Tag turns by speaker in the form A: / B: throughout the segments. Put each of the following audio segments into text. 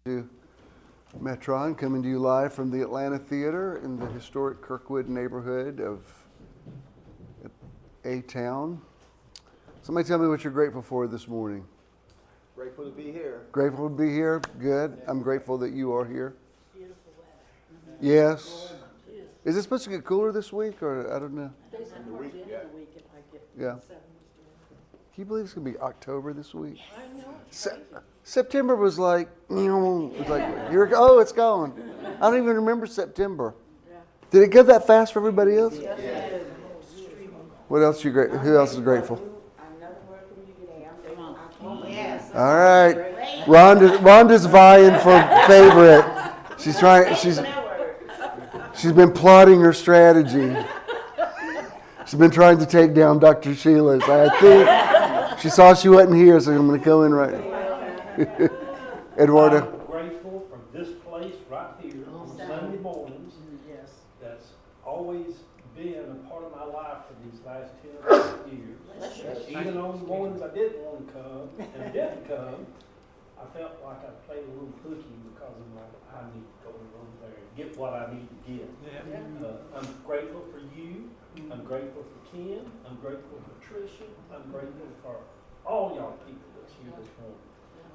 A: To Metron, coming to you live from the Atlanta Theater in the historic Kirkwood neighborhood of A-Town. Somebody tell me what you're grateful for this morning.
B: Grateful to be here.
A: Grateful to be here? Good. I'm grateful that you are here.
C: Beautiful weather.
A: Yes. Is it supposed to get cooler this week, or I don't know?
C: They said towards the end of the week it might get
A: Yeah.
C: 70s.
A: Can you believe it's going to be October this week?
C: I know, it's crazy.
A: September was like, it's like, oh, it's gone. I don't even remember September.
C: Yeah.
A: Did it go that fast for everybody else?
C: Yes, it is. Extremely.
A: What else you great? Who else is grateful?
D: Another word from you today. I'm grateful. Yes.
A: All right, Rhonda's vying for favorite. She's trying. She's been plotting her strategy. She's been trying to take down Dr. Sheila's. I think she saw she wasn't here, so I'm going to go in right. Eduardo.
E: I'm grateful for this place right here on Sunday mornings.
C: Yes.
E: That's always been a part of my life for these last 10 or 15 years. Even on the mornings I didn't want to come and didn't come, I felt like I played a little hooky because I'm like, I need to go over there and get what I need to get. I'm grateful for you. I'm grateful for Ken. I'm grateful for Tricia. I'm grateful for all y'all people that's here this morning.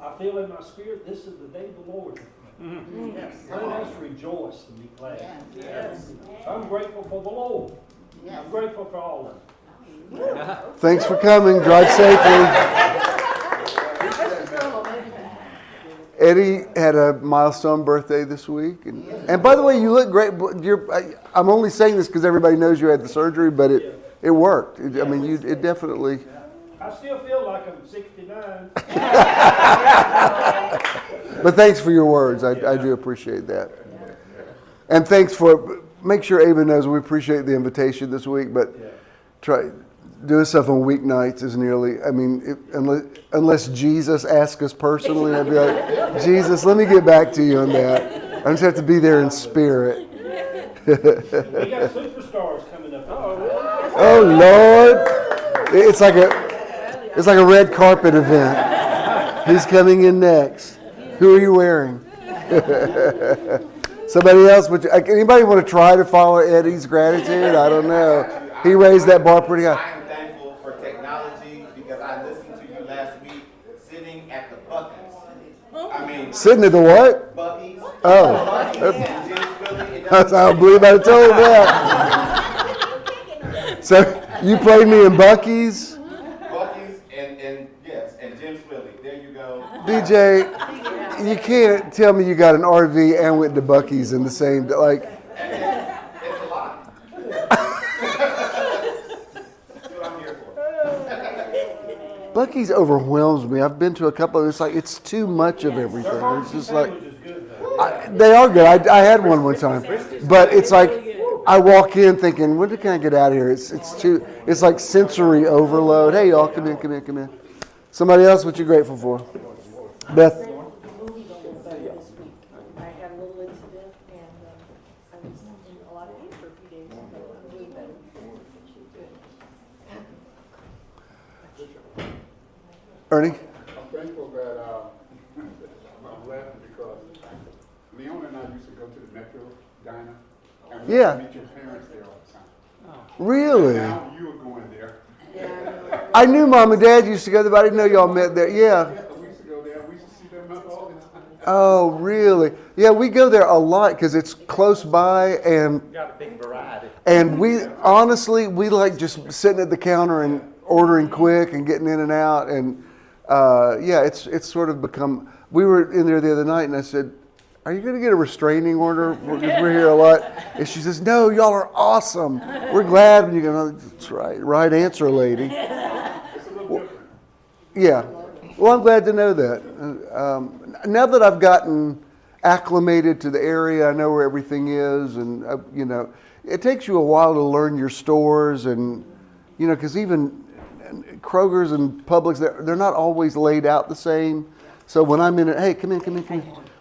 E: I feel in my spirit, this is the day the Lord has made.
C: Yes.
E: Let us rejoice and be glad.
C: Yes.
E: So I'm grateful for the Lord. I'm grateful for all of them.
A: Thanks for coming. Drive safely. Eddie had a milestone birthday this week, and by the way, you look great. I'm only saying this because everybody knows you had the surgery, but it worked. I mean, it definitely.
E: I still feel like I'm 69.
A: But thanks for your words. I do appreciate that. And thanks for, make sure Ava knows we appreciate the invitation this week, but try doing stuff on weeknights is nearly, I mean, unless Jesus asks us personally, I'd be like, Jesus, let me get back to you on that. I just have to be there in spirit.
E: We got superstars coming up.
A: Oh, Lord. It's like a red carpet event. Who's coming in next? Who are you wearing? Somebody else? Anybody want to try to follow Eddie's gratitude? I don't know. He raised that bar pretty high.
B: I am thankful for technology because I listened to you last week sitting at the Buc-ee's. I mean,
A: Sitting at the what?
B: Buc-ee's.
A: Oh.
B: Buc-ee's and Jim Swilley. It
A: I don't believe I told that. So you played me in Buc-ee's?
B: Buc-ee's and Jim Swilley. There you go.
A: DJ, you can't tell me you got an RV and went to Buc-ee's in the same day. Like,
B: It's a lot. That's what I'm here for.
A: Buc-ee's overwhelms me. I've been to a couple of, it's like, it's too much of everything. It's just like,
E: Sandwich is good though.
A: they are good. I had one time. But it's like, I walk in thinking, when can I get out of here? It's like sensory overload. Hey, y'all, come in. Somebody else, what you grateful for? Beth.
C: The movie don't look better this week. I had a little incident and I was in a lot of pain for a few days, but I'm doing better. She's good.
A: Ernie?
F: I'm thankful that I'm laughing because Leona and I used to go to the Metro Diner and we
A: Yeah.
F: used to meet your parents there all the time.
A: Really?
F: Now you are going there.
A: I knew Mom and Dad used to go there, but I didn't know y'all met there. Yeah.
F: Yeah, we used to go there. We used to see them all the time.
A: Oh, really? Yeah, we go there a lot because it's close by, and
E: Got a big variety.
A: and we honestly like just sitting at the counter and ordering quick and getting in and out, and yeah, it's sort of become. We were in there the other night, and I said, "Are you going to get a restraining order? Because we're here a lot." And she says, "No, y'all are awesome. We're glad when you go." That's right answer, lady.
F: It's a little different.
A: Yeah. Well, I'm glad to know that. Now that I've gotten acclimated to the area, I know where everything is, and it takes you a while to learn your stores, and because even Kroger's and Publix, they're not always laid out the same. So when I'm in hey, come in.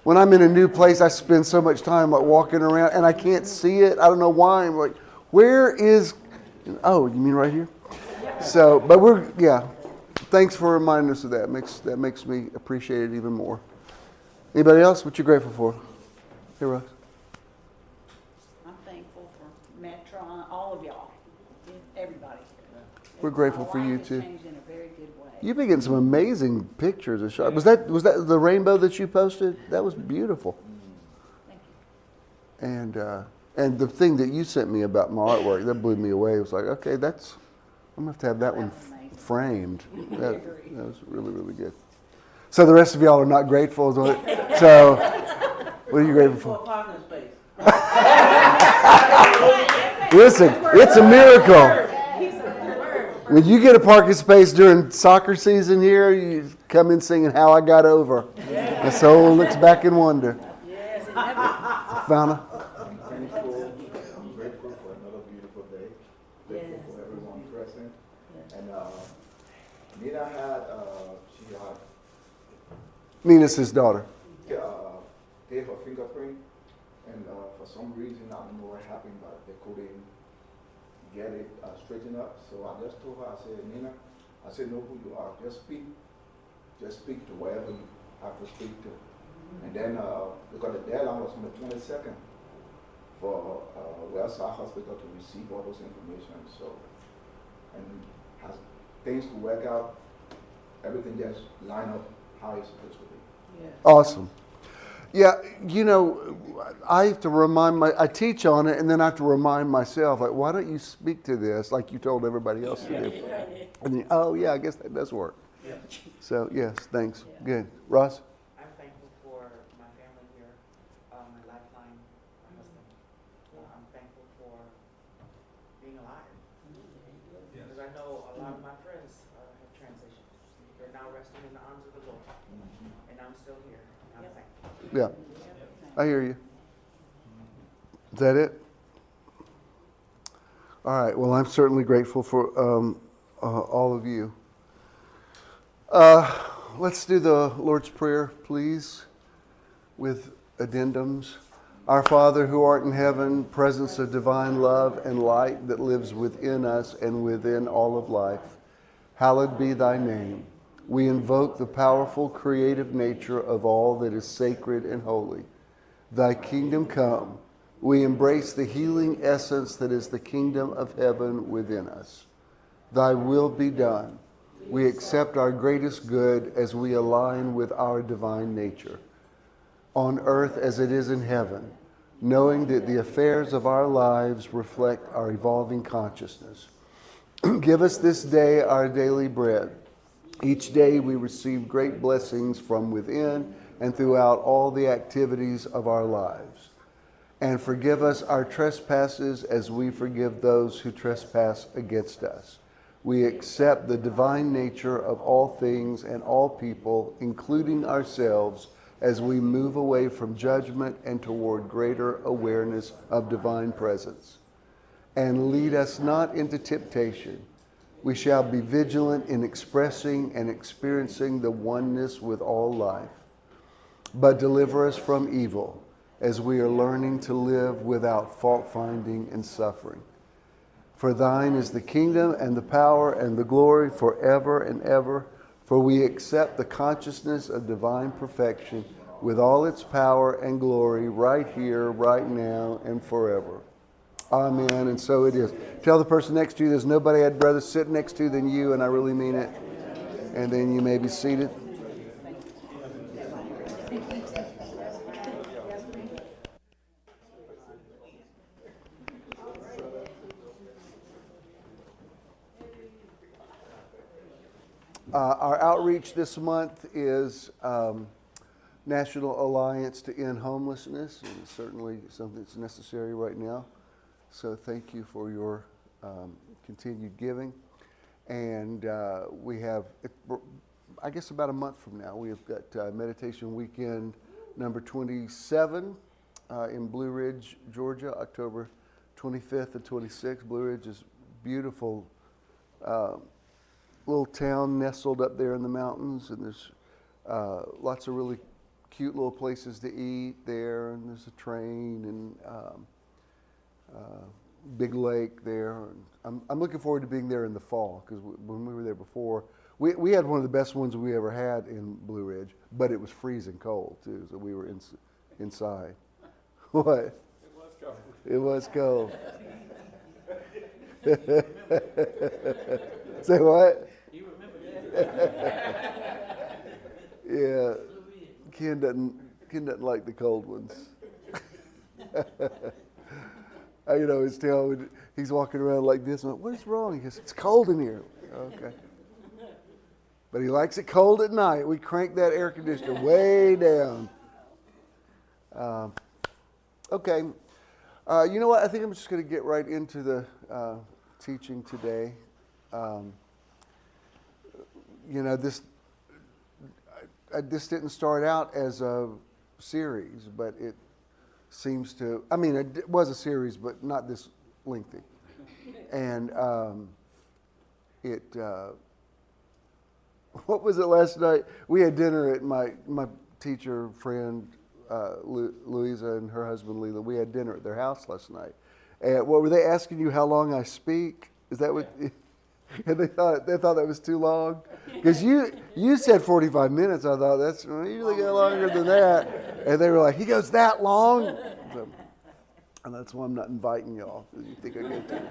A: When I'm in a new place, I spend so much time like walking around, and I can't see it. I don't know why. I'm like, where is? Oh, you mean right here? So, but thanks for reminding us of that. That makes me appreciate it even more. Anybody else? What you grateful for? Here, Russ.
D: I'm thankful for Metron, all of y'all, everybody.
A: We're grateful
D: My
A: for you
D: life has
A: too.
D: changed in a very good way.
A: You've been getting some amazing pictures of shots. Was that the rainbow that you posted? That was beautiful.
D: Thank you.
A: And the thing that you sent me about my artwork, that blew me away. It was like, okay, I'm gonna have to have that one
D: That's amazing.
A: framed. That
D: agree.
A: was really, really good. So the rest of y'all are not grateful. So what are you grateful for?
G: Parking space.
A: Listen, it's a miracle. When you get a parking space during soccer season here, you come in singing "How I Got Over." My soul looks back in wonder. Fauna.
B: Grateful for another beautiful day. Grateful for everyone present. And Nina had, she had
A: Nina's his daughter.
B: gave her fingerprint, and for some reason, I don't know what happened, but they couldn't get it straightened up. So I just told her, I said, Nina, I said, know who you are. Just speak to wherever you have to speak to. And then, because the deadline was on the 22nd for Wellside Hospital to receive all those information. So, and as things could work out, everything just line up how it's supposed to be.
A: Awesome. Yeah, I have to I teach on it, and then I have to remind myself, like, why don't you speak to this like you told everybody else to do? And then, oh, yeah, I guess that does work. So, yes, thanks. Good. Ross?
G: I'm thankful for my family here, my lifeline, my husband. I'm thankful for being alive. Because I know a lot of my friends have transitioned. They're now resting in the arms of the Lord. And I'm still here. And I'm thankful.
A: Yeah, I hear you. Is that it? All right, well, I'm certainly grateful for all of you. Let's do the Lord's Prayer, please, with addendums. Our Father, who art in heaven, presence of divine love and light that lives within us and within all of life, hallowed be thy name. We invoke the powerful creative nature of all that is sacred and holy. Thy kingdom come. We embrace the healing essence that is the kingdom of heaven within us. Thy will be done. We accept our greatest good as we align with our divine nature, on earth as it is in heaven, knowing that the affairs of our lives reflect our evolving consciousness. Give us this day our daily bread. Each day we receive great blessings from within and throughout all the activities of our lives. And forgive us our trespasses as we forgive those who trespass against us. We accept the divine nature of all things and all people, including ourselves, as we move away from judgment and toward greater awareness of divine presence. And lead us not into temptation. We shall be vigilant in expressing and experiencing the oneness with all life. But deliver us from evil as we are learning to live without fault-finding and suffering. For thine is the kingdom and the power and the glory forever and ever. For we accept the consciousness of divine perfection with all its power and glory right here, right now, and forever. Amen, and so it is. Tell the person next to you there's nobody I'd rather sit next to than you, and I really mean it. And then you may be seated. Our outreach this month is National Alliance to End Homelessness, and it's certainly something that's necessary right now. So thank you for your continued giving. And we have, I guess about a month from now, we have got Meditation Weekend number 27 in Blue Ridge, Georgia, October 25th and 26th. Blue Ridge is beautiful little town nestled up there in the mountains, and there's lots of really cute little places to eat there, and there's a train and big lake there. I'm looking forward to being there in the fall, because when we were there before, We had one of the best ones we ever had in Blue Ridge, but it was freezing cold too, so we were inside. What? It was cold. Say what?
G: You remember that?
A: Yeah, Ken doesn't like the cold ones. You know, he's walking around like this. And what is wrong? He goes, it's cold in here. Okay. But he likes it cold at night. We crank that air conditioner way down. Okay. You know what? I think I'm just going to get right into the teaching today. You know, this didn't start out as a series, but it seems to, I mean, it was a series, but not this lengthy. And what was it last night? We had dinner at my teacher friend, Louisa, and her husband, Leela. We had dinner at their house last night. And what were they asking you how long I speak? Is that what? And they thought that was too long? Because you said 45 minutes. I thought that's usually get longer than that. And they were like, he goes that long? So, and that's why I'm not inviting y'all. You think I get to.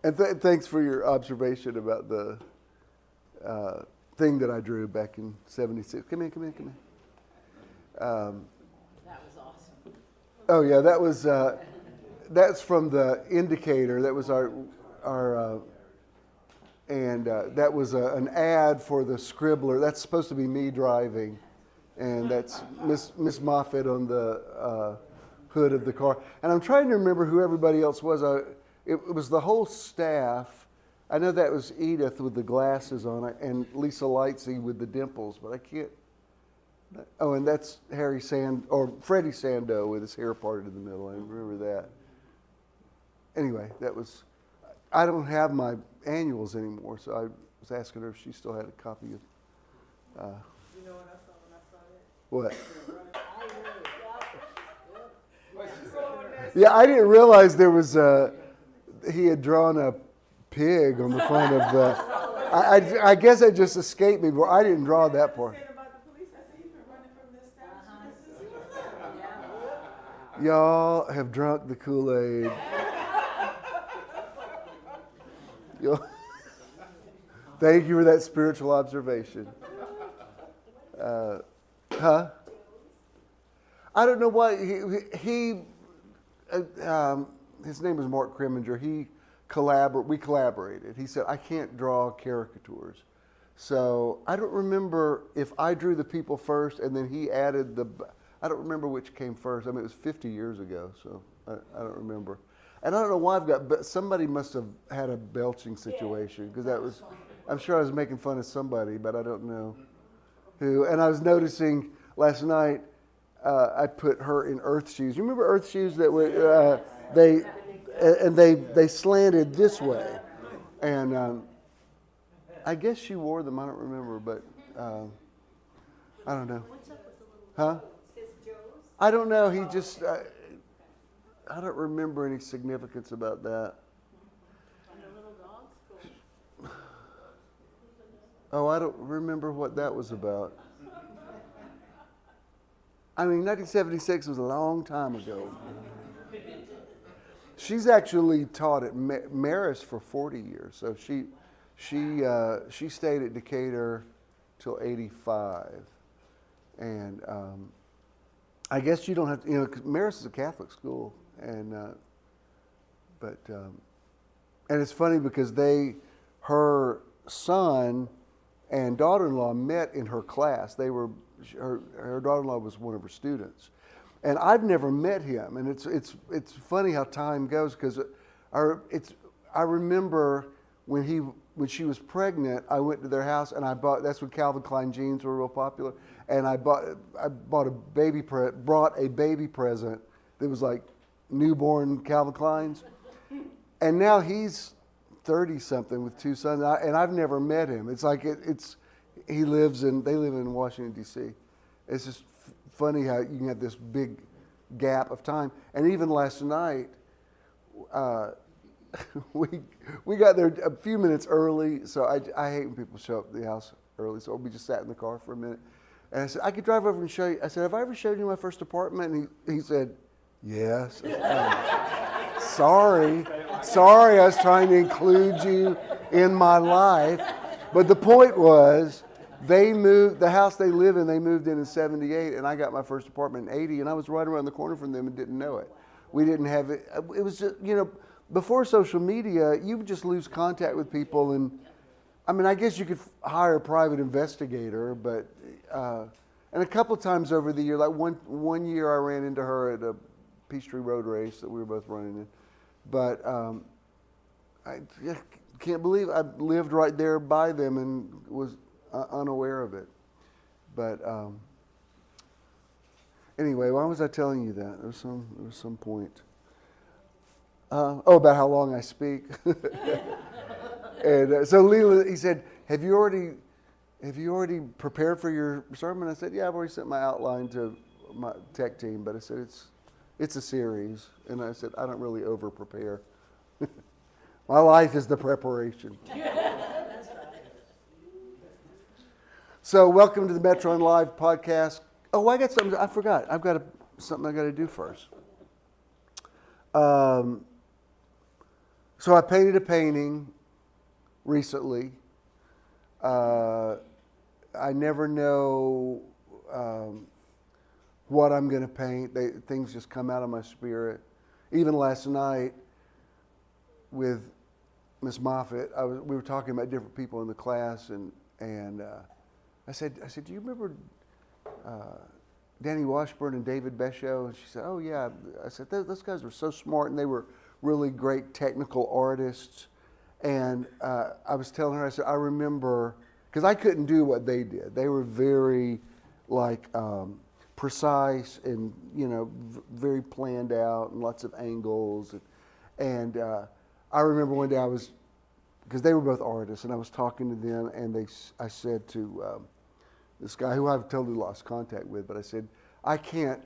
A: And thanks for your observation about the thing that I drew back in '76. Come in.
C: That was awesome.
A: Oh yeah, that's from the Indicator. That was our that was an ad for the Scribbler. That's supposed to be me driving, and that's Miss Moffat on the hood of the car. And I'm trying to remember who everybody else was. It was the whole staff. I know that was Edith with the glasses on it, and Lisa Lightsey with the dimples, but I can't. Oh, and that's Freddie Sando with his hair parted in the middle. I remember that. Anyway, that was. I don't have my annuals anymore, so I was asking her if she still had a copy of.
D: You know what I saw when I saw it?
A: What? Yeah, I didn't realize there was he had drawn a pig on the front of the. I guess it just escaped me, but I didn't draw that part. Y'all have drunk the Kool-Aid. Thank you for that spiritual observation. I don't know why he his name was Mark Kriminger. We collaborated. He said, I can't draw caricatures. So I don't remember if I drew the people first and then he added I don't remember which came first. I mean, it was 50 years ago, so I don't remember. And I don't know why but somebody must have had a belching situation, because I'm sure I was making fun of somebody, but I don't know who. And I was noticing last night, I put her in earth shoes. You remember earth shoes that were, they slanted this way. And I guess she wore them, I don't remember, but I don't know. Huh? I don't know. He just, I don't remember any significance about that. Oh, I don't remember what that was about. I mean, 1976 was a long time ago. She's actually taught at Marist for 40 years. So she stayed at Decatur till 85. And I guess you don't have to, 'cause Marist is a Catholic school. And and it's funny because her son and daughter-in-law met in her class. Her daughter-in-law was one of her students, and I've never met him. And it's funny how time goes, because I remember when she was pregnant, I went to their house and that's when Calvin Klein jeans were real popular, and I brought a baby present that was like newborn Calvin Kleins, and now he's 30-something with two sons, and I've never met him. It's like they live in Washington, D.C. It's just funny how you can have this big gap of time. And even last night, we got there a few minutes early, so I hate when people show up at the house early, so we just sat in the car for a minute. And I said, I could drive over and show you. I said, have I ever showed you my first apartment? And he said, yes. Sorry, I was trying to include you in my life. But the point was, the house they live in, they moved in 78, and I got my first apartment in 80, and I was right around the corner from them and didn't know it. We didn't have it. It was just, before social media, you would just lose contact with people. And I mean, I guess you could hire a private investigator, but, and a couple of times over the year, like one year I ran into her at a Peachtree Road race that we were both running in. But I just can't believe I lived right there by them and was unaware of it. But anyway, why was I telling you that? There was some point. About how long I speak. And so Leela, he said, have you already prepared for your sermon? I said, yeah, I've already sent my outline to my tech team, but I said it's a series, and I said I don't really over prepare. My life is the preparation. So welcome to the Metron Live podcast. Oh, I got something. I forgot. I've got something I got to do first. So I painted a painting recently. I never know what I'm going to paint. Things just come out of my spirit. Even last night with Miss Moffitt, we were talking about different people in the class, and I said, do you remember Danny Washburn and David Besho? And she said, oh yeah. I said, those guys were so smart, and they were really great technical artists. And I was telling her, I said, I remember, because I couldn't do what they did. They were very precise and very planned out and lots of angles. And I remember one day because they were both artists, and I was talking to them, and I said to this guy who I've totally lost contact with, but I said, I can't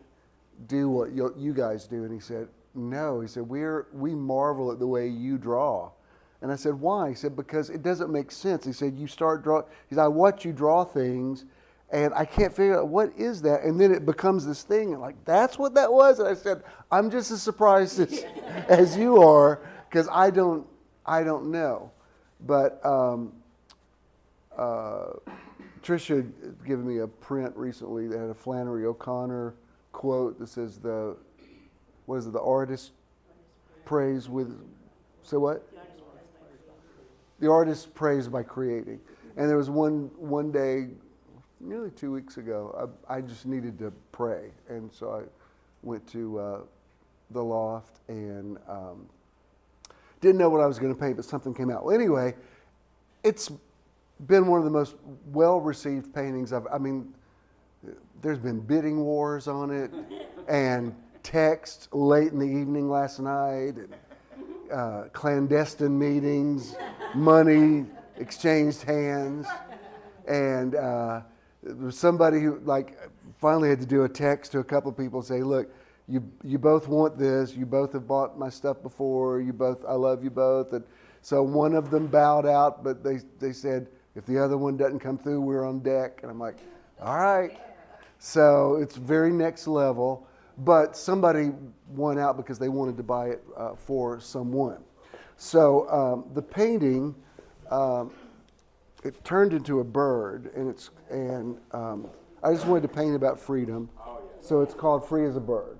A: do what you guys do. And he said, no. He said, we marvel at the way you draw. And I said, why? He said, because it doesn't make sense. He said, you start draw. He said, I watch you draw things, and I can't figure out what is that. And then it becomes this thing, and like, that's what that was. And I said, I'm just as surprised as you are, because I don't know. But Tricia had given me a print recently that had a Flannery O'Connor quote that says the artist prays with, so what? The artist prays by creating. And there was one day, nearly 2 weeks ago, I just needed to pray. And so I went to the loft and didn't know what I was going to paint, but something came out. Well, anyway, it's been one of the most well-received paintings. There's been bidding wars on it, and text late in the evening last night, and clandestine meetings, money exchanged hands, and there was somebody who finally had to do a text to a couple of people and say, look, you both want this, you both have bought my stuff before, I love you both. And so one of them bowed out, but they said, if the other one doesn't come through, we're on deck. And I'm like, all right. So it's very next level, but somebody won out because they wanted to buy it for someone. So the painting, it turned into a bird, and I just wanted to paint about freedom. So it's called Free as a Bird.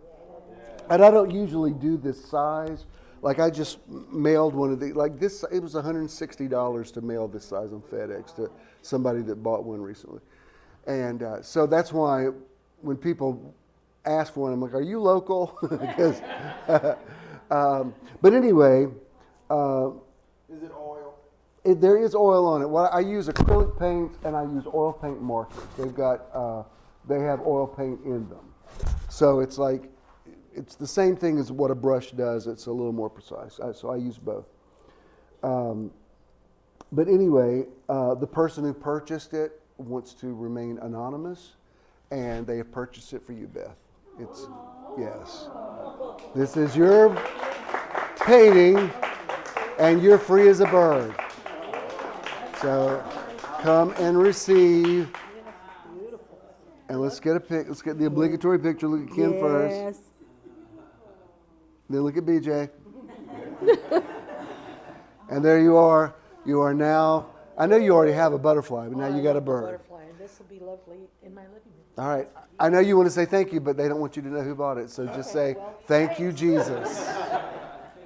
A: And I don't usually do this size. Like I just mailed one of these, like this, it was $160 to mail this size on FedEx to somebody that bought one recently. And so that's why when people ask for one, I'm like, are you local? Because, but anyway.
B: Is it oil?
A: There is oil on it. Well, I use acrylic paint and I use oil paint markers. They have oil paint in them. So it's the same thing as what a brush does. It's a little more precise. So I use both. But anyway, the person who purchased it wants to remain anonymous, and they have purchased it for you, Beth. Yes. This is your painting And you're free as a bird. So come and receive. And let's get the obligatory picture. Look at Ken first. Then look at BJ. And there you are. You are now, I know you already have a butterfly, but now you got a bird.
C: Butterfly, and this will be lovely in my living room.
A: All right. I know you want to say thank you, but they don't want you to know who bought it. So just say, thank you, Jesus.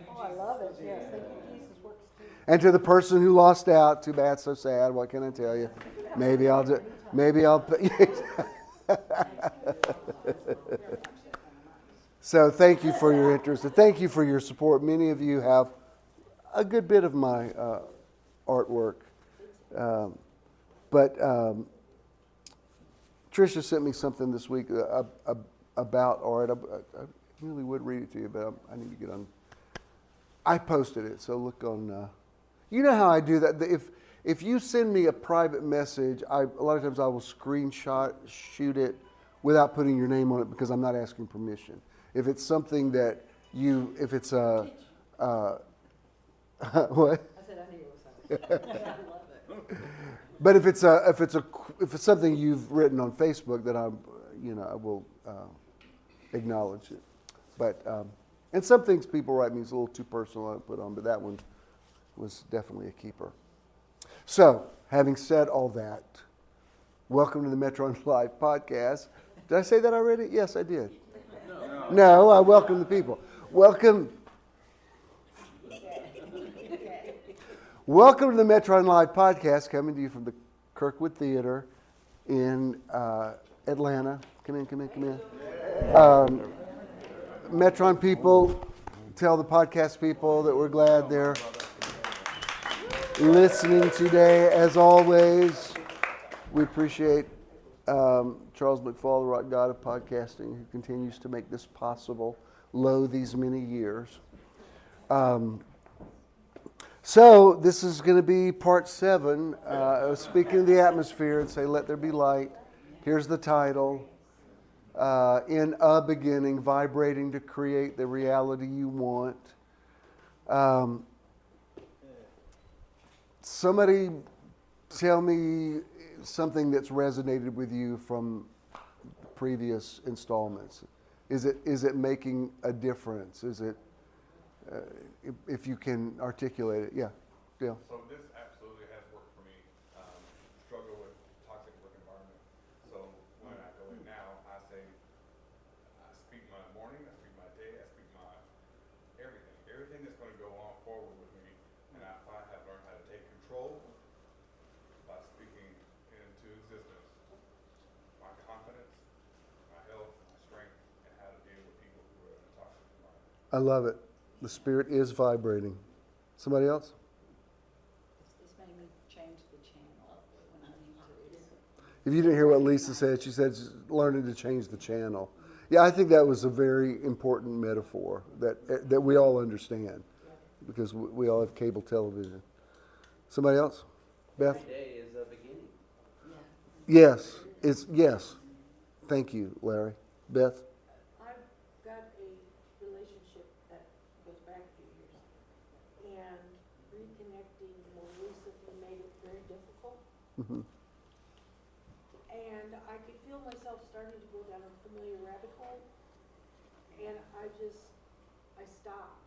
C: Oh, I love it. Yes, thank you, Jesus works too.
A: And to the person who lost out, too bad, so sad. What can I tell you? Maybe I'll. So thank you for your interest and thank you for your support. Many of you have a good bit of my artwork, but Tricia sent me something this week about art. I really would read it to you, but I need to get on. I posted it, so look on. You know how I do that. If you send me a private message, a lot of times I will shoot it without putting your name on it because I'm not asking permission. If it's something that if it's a what?
C: I said I knew it was something. I love it.
A: But if it's something you've written on Facebook, then I will acknowledge it. But and some things people write me is a little too personal to put on, but that one was definitely a keeper. So, having said all that, welcome to the Metron Live podcast. Did I say that already? Yes, I did. No, I welcome the people. Welcome to the Metron Live podcast, coming to you from the Kirkwood Theater in Atlanta. Come in. Metron people, tell the podcast people that we're glad they're listening today. As always, we appreciate Charles McFall, the rock god of podcasting, who continues to make this possible, these many years. So this is going to be part 7. Speaking of the atmosphere and say, let there be light. Here's the title. In a beginning, vibrating to create the reality you want. Somebody tell me something that's resonated with you from previous installments. Is it making a difference? Is it if you can articulate it? Yeah, Dale.
H: So this absolutely has worked for me. Struggle with toxic work environment. So when I go in now, I say, I speak my morning, I speak my day, I speak my everything that's going to go on forward with me. And I have learned how to take control by speaking into existence my confidence, my health, my strength, and how to deal with people who are in a toxic environment.
A: I love it. The spirit is vibrating. Somebody else?
D: This made me change the channel when I need to read it.
A: If you didn't hear what Lisa said, she said learning to change the channel. Yeah, I think that was a very important metaphor that we all understand because we all have cable television. Somebody else? Beth?
I: Every day is a beginning.
A: Yes. Yes. Thank you, Larry. Beth?
C: I've got a relationship that goes back a few years, and reconnecting more recently made it very difficult.
A: Mm-hmm.
C: And I could feel myself starting to go down a familiar rabbit hole, and I stopped.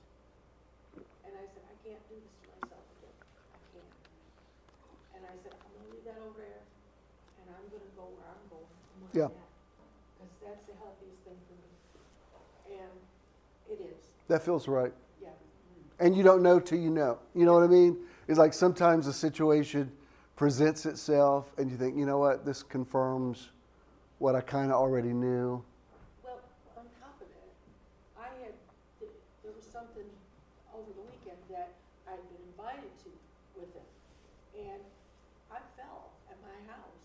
C: And I said, I can't do this to myself again. I can't. And I said, I'm gonna leave that over there, and I'm gonna go where I'm going.
A: Yeah.
C: Because that's the healthiest thing for me. And it is,
A: That feels right.
C: yeah.
A: And you don't know till you know. You know what I mean? It's like sometimes a situation presents itself and you think, you know what, this confirms what I kind of already knew.
C: Well, on top of that, there was something over the weekend that I'd been invited to with him. And I fell at my house,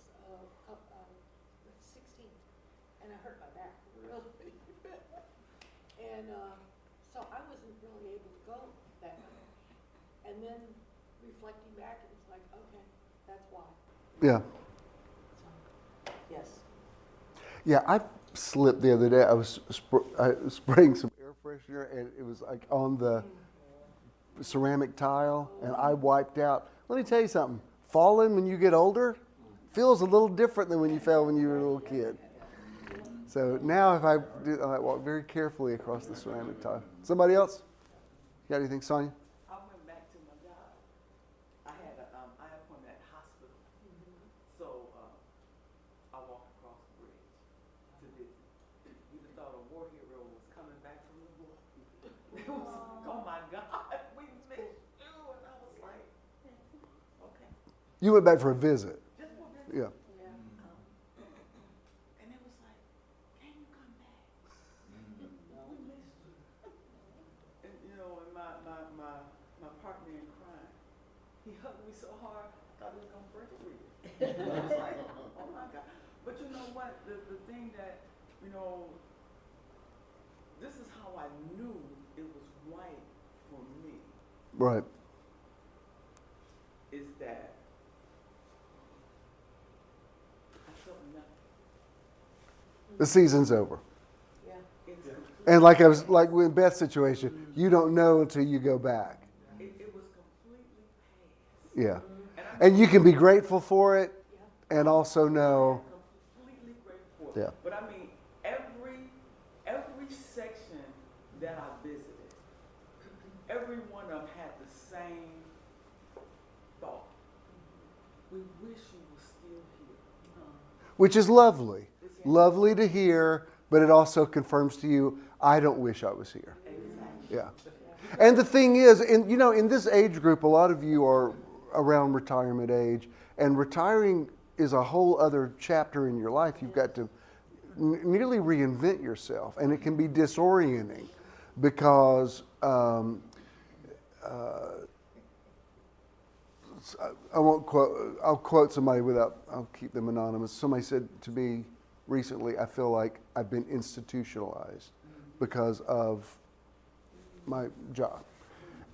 C: 16, and I hurt my back really bad. And so I wasn't really able to go that night. And then reflecting back, it was like, okay, that's why.
A: Yeah.
C: So, yes.
A: Yeah, I slipped the other day. I was spraying some air freshener and it was like on the ceramic tile, and I wiped out. Let me tell you something. Falling when you get older feels a little different than when you fell when you were a little kid. So now if I do, I walk very carefully across the ceramic tile. Somebody else? You got anything, Sonia?
G: I went back to my job. I had a eye appointment at the hospital. So I walked across the bridge to visit. You would thought a war hero was coming back from the war. It was, oh my God, we missed you. And I was like, okay.
A: You went back for a visit.
G: Just for a visit.
A: Yeah.
G: And it was like, can you come back? We missed you. And and my partner in crime, he hugged me so hard, I thought he was gonna break a rib. I was like, oh my God. But you know what? The thing that, this is how I knew it was right for me,
A: Right.
G: is that I felt nothing.
A: The season's over.
C: Yeah.
G: It's complete.
A: And like I was like with Beth's situation, you don't know until you go back.
G: It was completely past.
A: Yeah.
G: And I
A: And you can be grateful for it and also know.
G: completely grateful for it.
A: Yeah.
G: But I mean, every section that I visited, every one of them had the same thought. We wish you were still here.
A: Which is lovely. Lovely to hear, but it also confirms to you, I don't wish I was here.
G: Exactly.
A: Yeah. And the thing is, in this age group, a lot of you are around retirement age, and retiring is a whole other chapter in your life. You've got to nearly reinvent yourself, and it can be disorienting because I'll quote somebody I'll keep them anonymous. Somebody said to me recently, I feel like I've been institutionalized because of my job.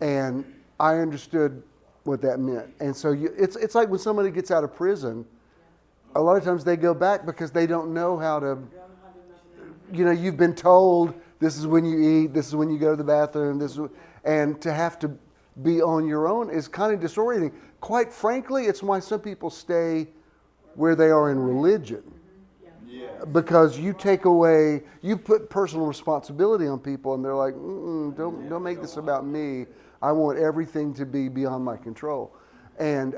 A: And I understood what that meant. And so it's like when somebody gets out of prison, a lot of times they go back because they don't know how to, you've been told this is when you eat, this is when you go to the bathroom, and to have to be on your own is kind of disorienting. Quite frankly, it's why some people stay where they are in religion. Because you put personal responsibility on people, and they're like, don't make this about me. I want everything to be beyond my control. And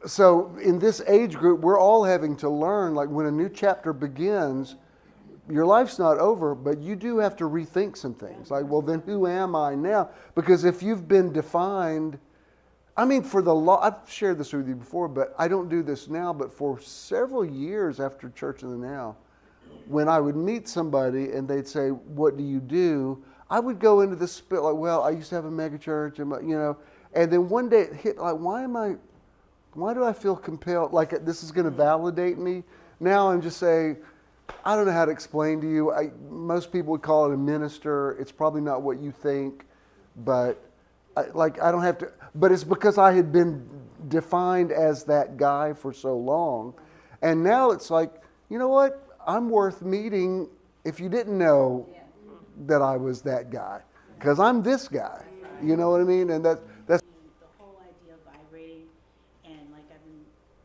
A: so in this age group, we're all having to learn, like when a new chapter begins, your life's not over, but you do have to rethink some things. Like, well, then who am I now? Because if you've been defined, I've shared this with you before, but I don't do this now, but for several years after Church in the Now, when I would meet somebody and they'd say, what do you do? I would go into this spirit like, well, I used to have a mega church, and then one day it hit like, why do I feel compelled, like this is going to validate me? Now I'm just saying, I don't know how to explain to you. Most people would call it a minister. It's probably not what you think, but I don't have to, but it's because I had been defined as that guy for so long. And now it's like, you know what? I'm worth meeting if you didn't know that I was that guy. Because I'm this guy. You know what I mean? And that's
I: The whole idea of vibrating, and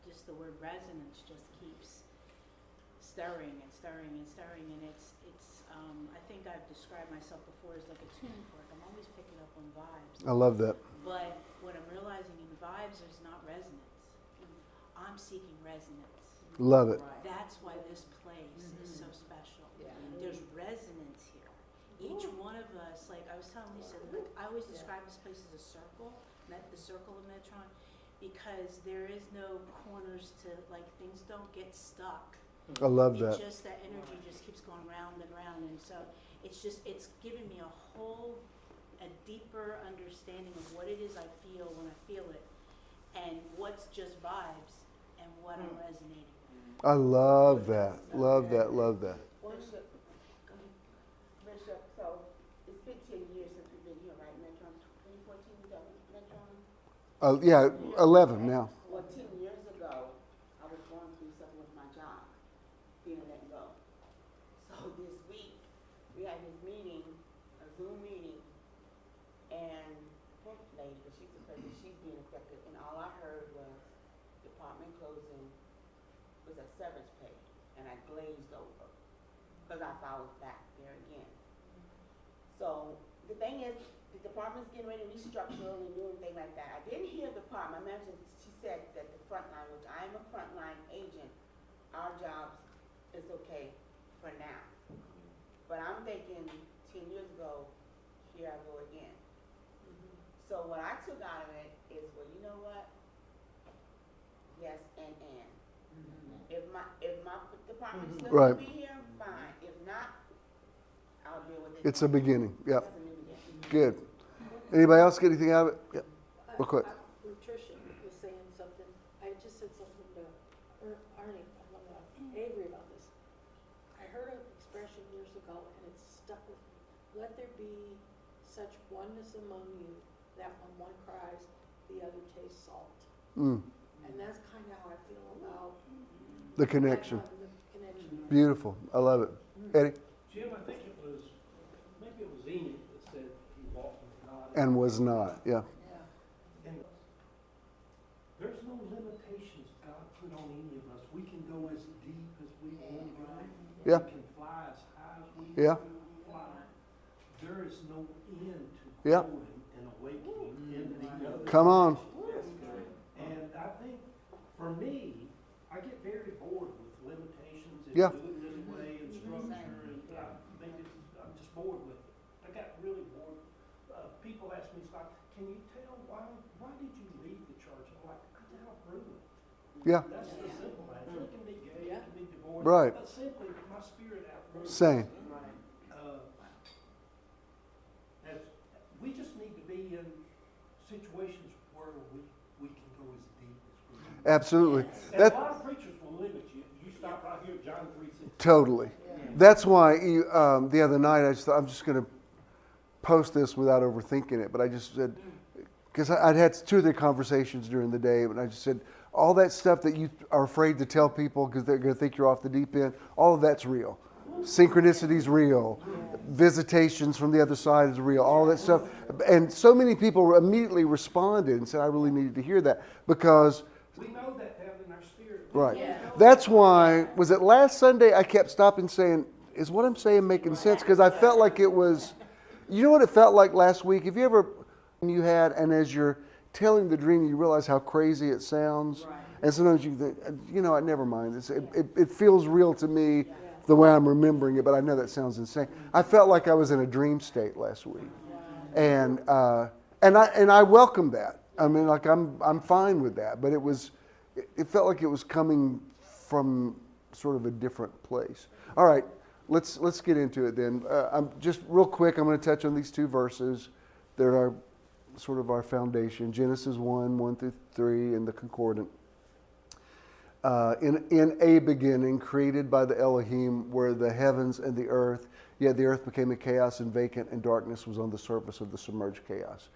I: just the word resonance just keeps stirring and stirring and stirring. And it's I think I've described myself before as like a tuning fork. I'm always picking up on vibes.
A: I love that.
I: But what I'm realizing in vibes, there's not resonance. I'm seeking resonance.
A: Love it.
I: That's why this place is so special. There's resonance here. Each one of us, like I was telling Lisa, I always describe this place as a circle, the circle of Metron, because there is no corners to, things don't get stuck.
A: I love that.
I: It's just that energy just keeps going round and round, and so it's given me a deeper understanding of what it is I feel when I feel it, and what's just vibes, and what I'm resonating with.
A: I love that. Love that. Love that.
J: Bishop, so it's been 10 years since we've been here, right? Metron, 2014 we got Metron?
A: Yeah, 11 now.
J: Well, 10 years ago, I was going through something with my job, being let go. So this week, we had this meeting, a Zoom meeting, and closing was a severance pay, and I glazed over, because I was back there again. So, the thing is, the department's getting ready to restructure and do everything like that. I didn't hear the part, my manager, she said that the front line, which I am a frontline agent, our jobs is okay for now. But I'm thinking 10 years ago, here I go again. So what I took out of it is, well, you know what? Yes and. If my department still
A: Right.
J: gonna be here, fine. If not, I'll deal with it.
A: It's a beginning. Yep.
J: That's a new beginning.
A: Good. Anybody else get anything out of it? Yep. Real quick.
C: Patricia was saying something, I just said something to Arnie, Avery about this. I heard an expression years ago and it stuck with me. Let there be such oneness among you that when one cries, the other tastes salt.
A: Mm.
C: And that's kind of how I feel about
A: The connection.
C: the connection.
A: Beautiful. I love it. Eddie?
E: Jim, I think maybe it was Enoch that said he walked with God.
A: And was not. Yeah.
E: And there's no limitations God put on any of us. We can go as deep as we want to go.
A: Yeah.
E: We can fly as high as we
A: Yeah.
E: want to fly. There is no end to
A: Yeah.
E: growing and awakening in the other.
A: Come on.
E: And I think, for me, I get very bored with limitations and
A: Yeah.
E: do it this way and structure, and maybe I'm just bored with it. I got really bored. People ask me, like, can you tell why did you leave the church? I'm like, I outgrew it.
A: Yeah.
E: That's the simple answer. It can be gay, it can be divorced,
A: Right.
E: but simply my spirit outgrew it.
A: Same.
E: And we just need to be in situations where we can go as deep as we can.
A: Absolutely.
E: And
A: That,
E: a lot of preachers will limit you. You stop right here at John 3:16.
A: totally. That's why the other night I just thought, I'm just going to post this without overthinking it. But I just said, because I'd had 2 or 3 conversations during the day, and I just said, all that stuff that you are afraid to tell people because they're going to think you're off the deep end, all of that's real. Synchronicity's real. Visitations from the other side is real. All that stuff. And so many people immediately responded and said, I really needed to hear that because,
E: We know that down in our spirit.
A: right. That's why, was it last Sunday I kept stopping saying, is what I'm saying making sense? Because I felt like it was, you know what it felt like last week? Have you ever, you had, and as you're telling the dream, you realize how crazy it sounds?
J: Right.
A: And sometimes you think, you know, never mind. It feels real to me the way I'm remembering it, but I know that sounds insane. I felt like I was in a dream state last week. And I welcome that. I mean, like I'm fine with that, but it felt like it was coming from sort of a different place. All right, let's get into it then. I'm just real quick. I'm going to touch on these 2 verses that are sort of our foundation: Genesis 1:1-3, and the Concordant. In a beginning, created by the Elohim, were the heavens and the earth. Yet the earth became a chaos and vacant, and darkness was on the surface of the submerged chaos.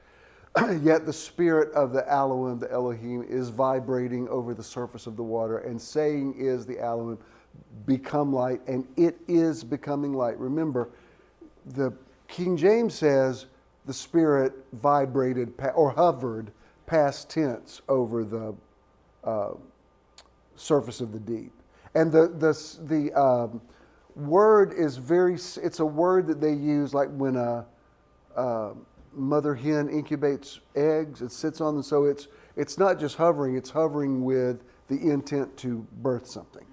A: Yet the spirit of the Alueim, the Elohim, is vibrating over the surface of the water, and saying is the Alueim, become light, and it is becoming light. Remember, the King James says the spirit vibrated or hovered past tense over the surface of the deep. And the word is it's a word that they use like when a mother hen incubates eggs, it sits on them. So it's not just hovering, it's hovering with the intent to birth something.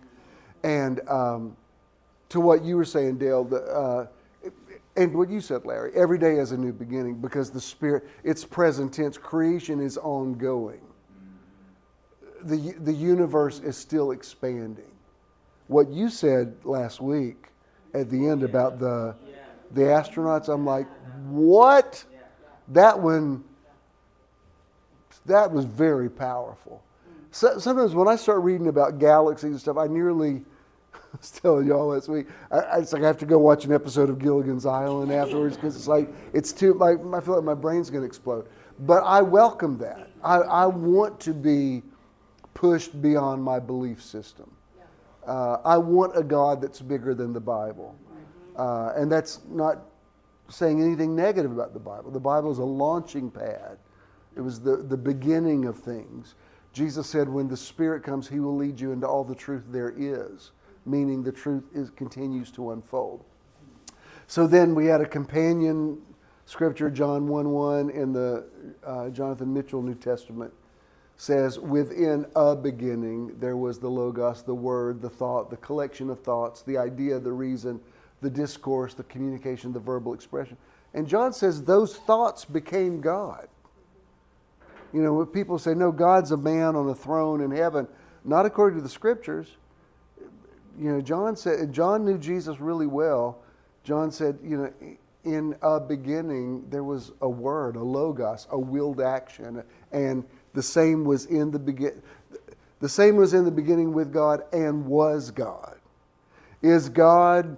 A: And to what you were saying, Dale, and what you said, Larry, every day is a new beginning because the Spirit, it's present tense. Creation is ongoing. The universe is still expanding. What you said last week at the end about the astronauts, I'm like, what? That was very powerful. So, sometimes when I start reading about galaxies and stuff, I was telling y'all last week, it's like I have to go watch an episode of Gilligan's Island afterwards because it's like, I feel like my brain's going to explode. But I welcome that. I want to be pushed beyond my belief system. I want a God that's bigger than the Bible. And that's not saying anything negative about the Bible. The Bible is a launching pad. It was the beginning of things. Jesus said, when the Spirit comes, he will lead you into all the truth there is, meaning the truth continues to unfold. So then we had a companion scripture, John 1:1 in the Jonathan Mitchell New Testament, says, within a beginning there was the Logos, the Word, the thought, the collection of thoughts, the idea, the reason, the discourse, the communication, the verbal expression. And John says those thoughts became God. You know, when people say, no, God's a man on a throne in heaven, not according to the scriptures. You know, John knew Jesus really well. John said, you know, in a beginning there was a word, a logos, a willed action, and the same was in the beginning with God and was God. Is God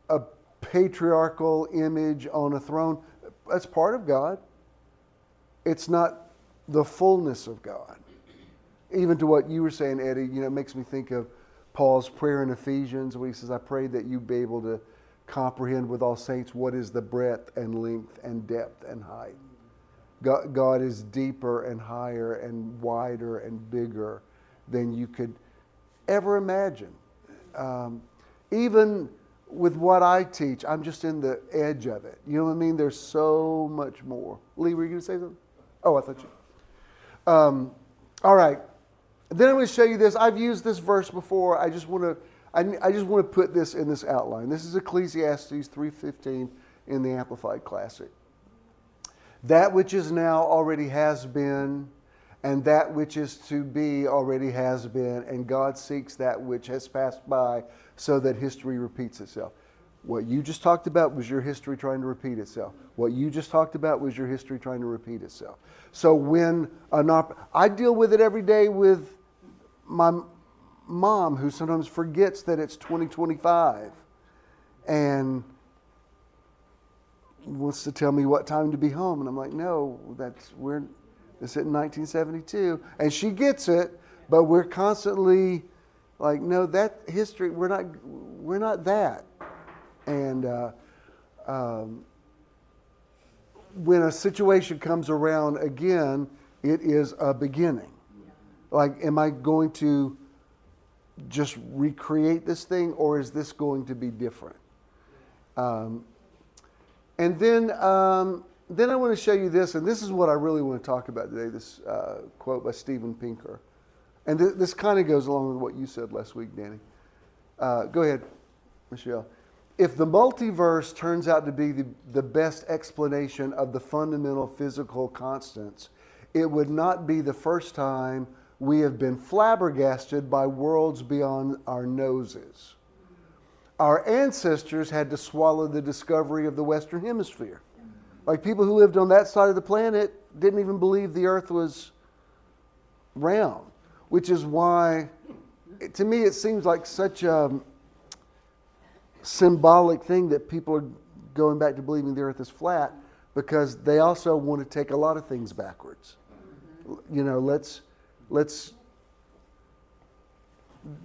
A: a patriarchal image on a throne? That's part of God. It's not the fullness of God. Even to what you were saying, Eddie, you know, it makes me think of Paul's prayer in Ephesians where he says, I pray that you be able to comprehend with all saints what is the breadth and length and depth and height. God is deeper and higher and wider and bigger than you could ever imagine. Even with what I teach, I'm just in the edge of it. You know what I mean? There's so much more. Lee, were you going to say something? Oh, I thought you. All right. Then I'm going to show you this. I've used this verse before. I just want to put this in this outline. This is Ecclesiastes 3:15 in the Amplified Classic. That which is now already has been, and that which is to be already has been, and God seeks that which has passed by so that history repeats itself. What you just talked about was your history trying to repeat itself. What you just talked about was your history trying to repeat itself. So when I deal with it every day with my mom, who sometimes forgets that it's 2025 and wants to tell me what time to be home, and I'm like, no, it's in 1972, and she gets it, but we're constantly like, no, that history, we're not that. And when a situation comes around again, it is a beginning. Like, am I going to just recreate this thing, or is this going to be different? And then I want to show you this, and this is what I really want to talk about today, this quote by Steven Pinker. And this kind of goes along with what you said last week, Danny. Go ahead, Michelle. If the multiverse turns out to be the best explanation of the fundamental physical constants, it would not be the first time we have been flabbergasted by worlds beyond our noses. Our ancestors had to swallow the discovery of the Western Hemisphere. Like, people who lived on that side of the planet didn't even believe the Earth was round, which is why, to me, it seems like such a symbolic thing that people are going back to believing the Earth is flat, because they also want to take a lot of things backwards. You know, let's. Do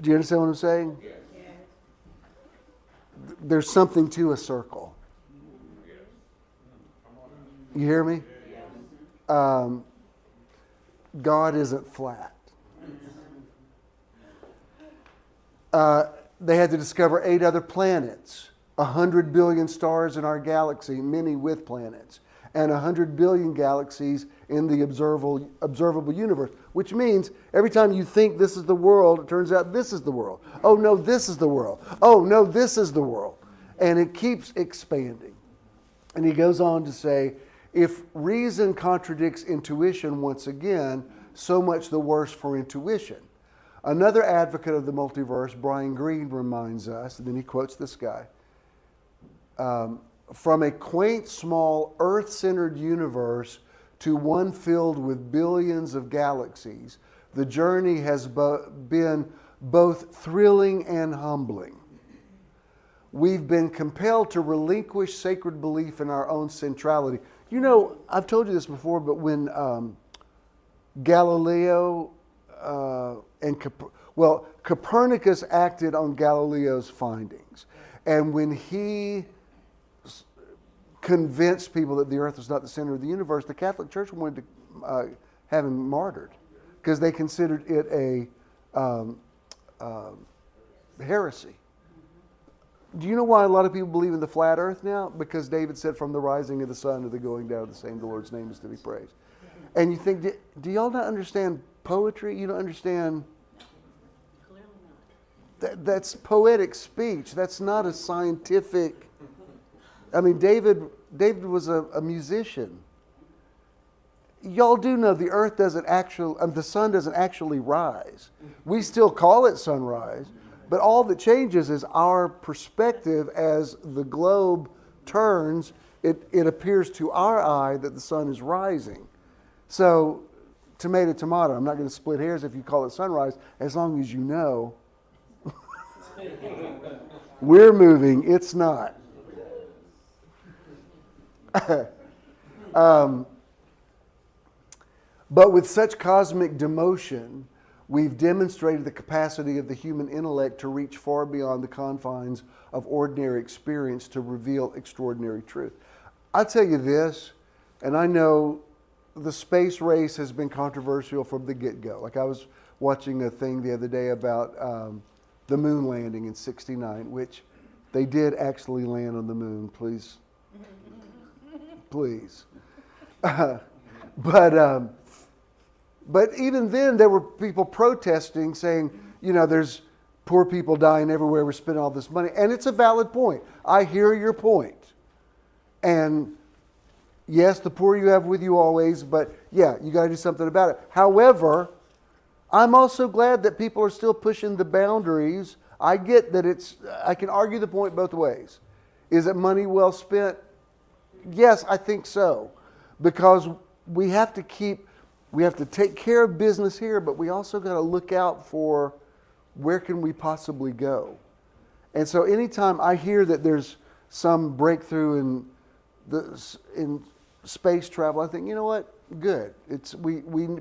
A: you understand what I'm saying?
F: Yes.
A: There's something to a circle. You hear me? God isn't flat. They had to discover 8 other planets, 100 billion stars in our galaxy, many with planets, and 100 billion galaxies in the observable universe, which means every time you think this is the world, it turns out this is the world. Oh, no, this is the world. Oh, no, this is the world. And it keeps expanding. And he goes on to say, if reason contradicts intuition once again, so much the worse for intuition. Another advocate of the multiverse, Brian Greene, reminds us, and then he quotes this guy, from a quaint, small, Earth-centered universe to one filled with billions of galaxies, the journey has been both thrilling and humbling. We've been compelled to relinquish sacred belief in our own centrality. You know, I've told you this before, but when Galileo Copernicus acted on Galileo's findings, and when he convinced people that the Earth was not the center of the universe, the Catholic Church wanted to have him martyred, because they considered it a heresy. Do you know why a lot of people believe in the flat earth now? Because David said, from the rising of the sun to the going down of the same, the Lord's name is to be praised. And you think, do y'all not understand poetry? You don't understand?
I: Clearly not.
A: That's poetic speech. That's not a scientific. I mean, David was a musician. Y'all do know the earth doesn't actually, the sun doesn't actually rise. We still call it sunrise, but all that changes is our perspective as the globe turns. It appears to our eye that the sun is rising. So, tomato, tomato. I'm not going to split hairs if you call it sunrise, as long as you know we're moving, it's not. But with such cosmic demotion, we've demonstrated the capacity of the human intellect to reach far beyond the confines of ordinary experience to reveal extraordinary truth. I'll tell you this, and I know the space race has been controversial from the get-go. Like I was watching a thing the other day about the moon landing in '69, which they did actually land on the moon. Please. But even then, there were people protesting, saying, you know, there's poor people dying everywhere. We're spending all this money. And it's a valid point. I hear your point. And yes, the poor you have with you always, but yeah, you got to do something about it. However, I'm also glad that people are still pushing the boundaries. I get that I can argue the point both ways. Is it money well spent? Yes, I think so. Because we have to take care of business here, but we also got to look out for where can we possibly go. And so anytime I hear that there's some breakthrough in space travel, I think, you know what? Good.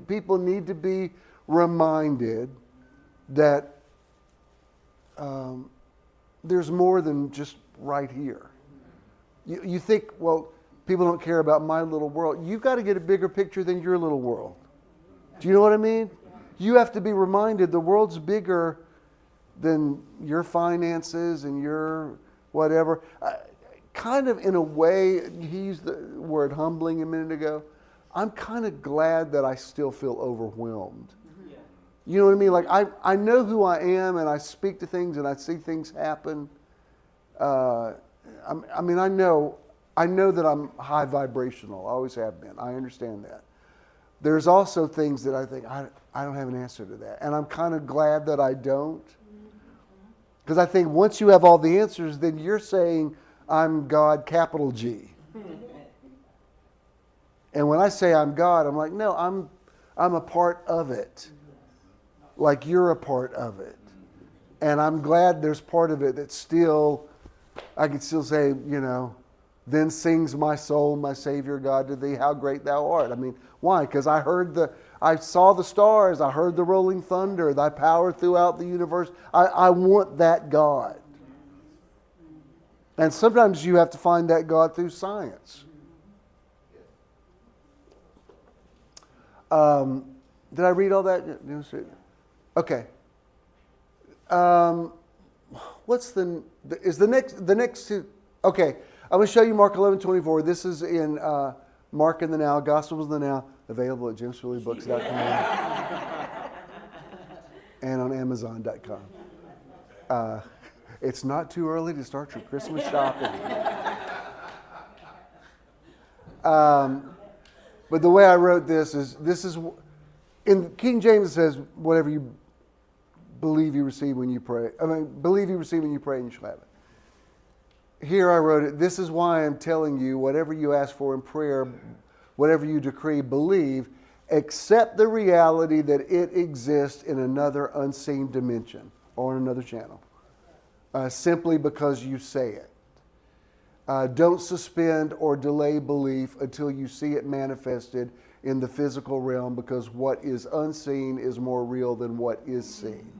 A: People need to be reminded that there's more than just right here. You think, well, people don't care about my little world. You've got to get a bigger picture than your little world. Do you know what I mean? You have to be reminded the world's bigger than your finances and your whatever. Kind of in a way, he used the word humbling a minute ago. I'm kind of glad that I still feel overwhelmed. You know what I mean? Like I know who I am, and I speak to things and I see things happen. I know that I'm high vibrational. I always have been. I understand that. There's also things that I think I don't have an answer to that. And I'm kind of glad that I don't. Because I think once you have all the answers, then you're saying, I'm God, capital G. And when I say I'm God, I'm like, no, I'm a part of it. Like you're a part of it. And I'm glad there's part of it that still, I can still say, you know, then sings my soul, my Savior God to thee, how great thou art. I mean, why? Because I saw the stars, I heard the rolling thunder, thy power throughout the universe. I want that God. And sometimes you have to find that God through science. Did I read all that? Okay. What's the next two? Okay. I'm going to show you Mark 11:24. This is in Mark in the Now, Gospels in the Now, available at JimSwilleybooks.com and on Amazon.com. It's not too early to start your Christmas shopping. But the way I wrote this is in King James it says, whatever you believe you receive when you pray. Believe you receive when you pray and you shall have it. Here I wrote it, this is why I'm telling you, whatever you ask for in prayer, whatever you decree, believe, accept the reality that it exists in another unseen dimension or in another channel, simply because you say it. Don't suspend or delay belief until you see it manifested in the physical realm, because what is unseen is more real than what is seen.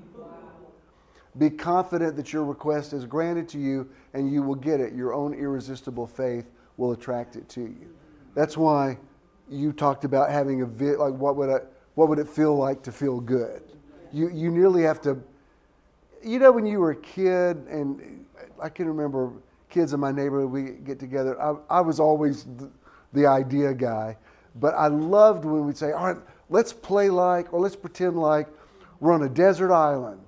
A: Be confident that your request is granted to you and you will get it. Your own irresistible faith will attract it to you. That's why you talked about having what what would it feel like to feel good? You nearly have to, when you were a kid, and I can remember kids in my neighborhood, we get together, I was always the idea guy, but I loved when we'd say, all right, let's play like, or let's pretend like we're on a desert island.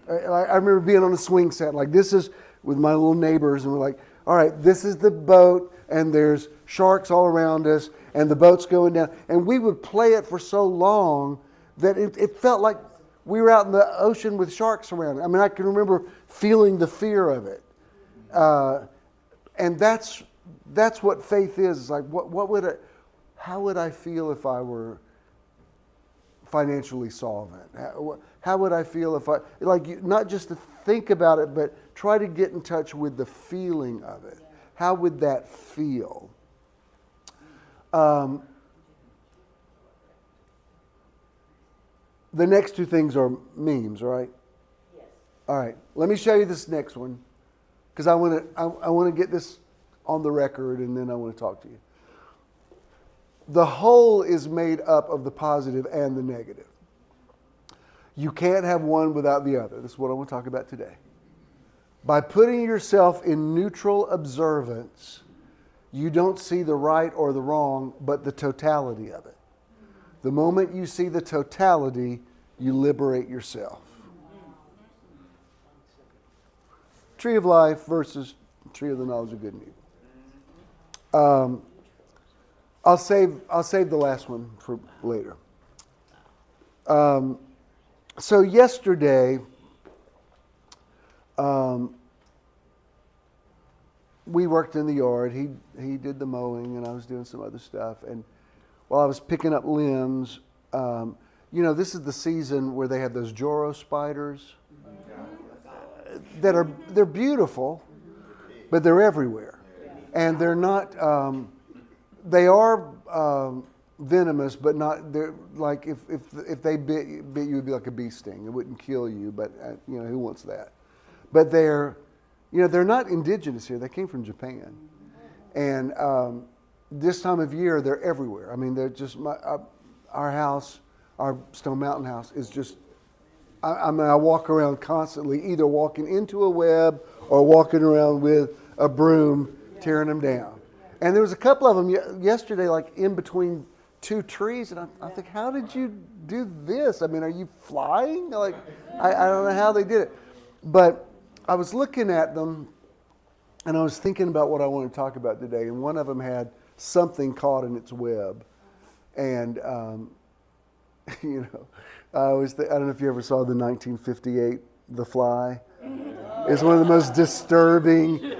A: I remember being on a swing set, like this is with my little neighbors, and we're like, all right, this is the boat, and there's sharks all around us, and the boat's going down. And we would play it for so long that it felt like we were out in the ocean with sharks around. I mean, I can remember feeling the fear of it. And that's what faith is. It's like, how would I feel if I were financially solvent? How would I feel if not just to think about it, but try to get in touch with the feeling of it. How would that feel? The next two things are memes, right?
J: Yes.
A: All right. Let me show you this next one, because I want to get this on the record, and then I want to talk to you. The whole is made up of the positive and the negative. You can't have one without the other. This is what I want to talk about today. By putting yourself in neutral observance, you don't see the right or the wrong, but the totality of it. The moment you see the totality, you liberate yourself. Tree of life versus tree of the knowledge of good and evil. I'll save the last one for later. So yesterday, we worked in the yard. He did the mowing, and I was doing some other stuff. And while I was picking up limbs, this is the season where they have those Joro spiders they're beautiful, but they're everywhere, and they're not. They are venomous, but not. They're like if they bit you, it'd be like a bee sting. It wouldn't kill you, but who wants that? But they're not indigenous here. They came from Japan, and this time of year they're everywhere. I mean, they're just our house, our Stone Mountain house is just. I walk around constantly, either walking into a web or walking around with a broom, tearing them down. And there was a couple of them yesterday, like in between two trees, and I think, how did you do this? I mean, are you flying? Like, I don't know how they did it. But I was looking at them, and I was thinking about what I want to talk about today, and one of them had something caught in its web. And, I don't know if you ever saw the 1958 The Fly. It's one of the most disturbing.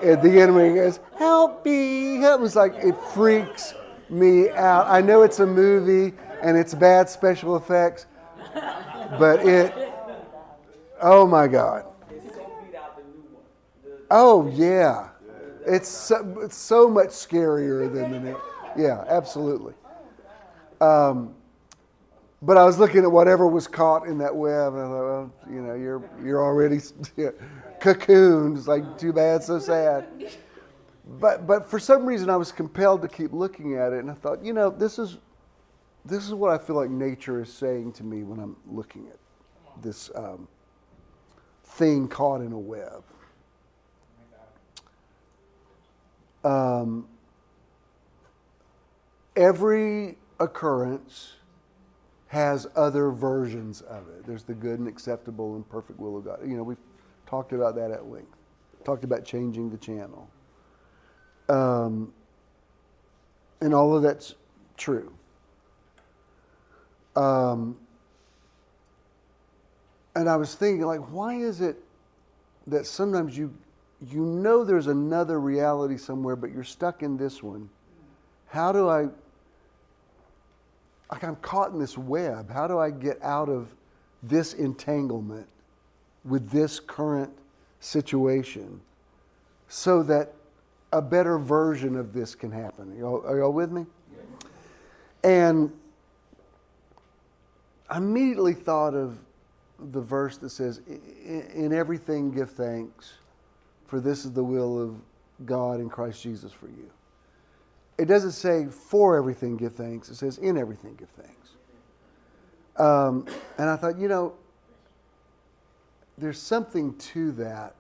A: At the end when he goes, "Help me!" It was like, it freaks me out. I know it's a movie and it's bad special effects, but oh my God. Oh yeah, it's so much scarier than the new. Yeah, absolutely. But I was looking at whatever was caught in that web, and I thought, well, you're already cocooned. It's like, too bad, so sad. But for some reason, I was compelled to keep looking at it, and I thought, this is what I feel like nature is saying to me when I'm looking at this thing caught in a web. Every occurrence has other versions of it. There's the good and acceptable and perfect will of God. We've talked about that at length. Talked about changing the channel. And all of that's true. And I was thinking, like, why is it that sometimes there's another reality somewhere, but you're stuck in this one? How do I'm caught in this web. How do I get out of this entanglement with this current situation so that a better version of this can happen? Are y'all with me? And I immediately thought of the verse that says, "In everything give thanks, for this is the will of God in Christ Jesus for you." It doesn't say for everything give thanks. It says in everything give thanks. And I thought, there's something to that.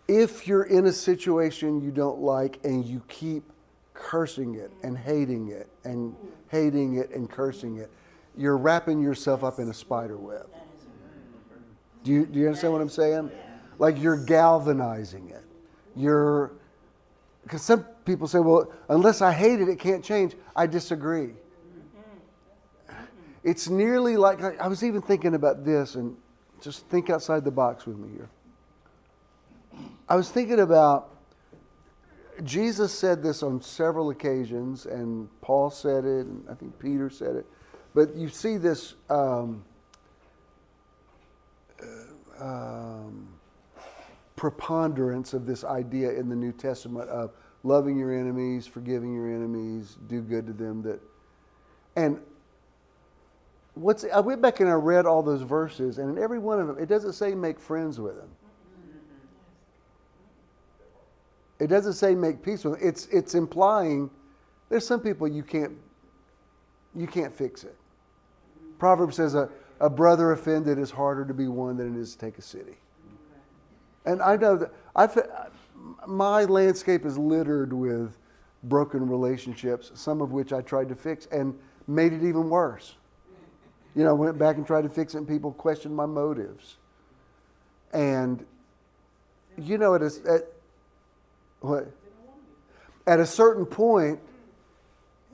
A: If you're in a situation you don't like and you keep cursing it and hating it and hating it and cursing it, you're wrapping yourself up in a spider web. Do you understand what I'm saying? Like you're galvanizing it. Because some people say, well, unless I hate it, it can't change. I disagree. It's nearly like, I was even thinking about this, and just think outside the box with me here. I was thinking about, Jesus said this on several occasions, and Paul said it, and I think Peter said it. But you see this preponderance of this idea in the New Testament of loving your enemies, forgiving your enemies, do good to them. And I went back and I read all those verses, and in every one of them, it doesn't say make friends with them. It doesn't say make peace with them. It's implying there's some people you can't fix it. Proverbs says a brother offended is harder to be won than it is to take a city. And I know that my landscape is littered with broken relationships, some of which I tried to fix and made it even worse. I went back and tried to fix it, and people questioned my motives. And, at a certain point,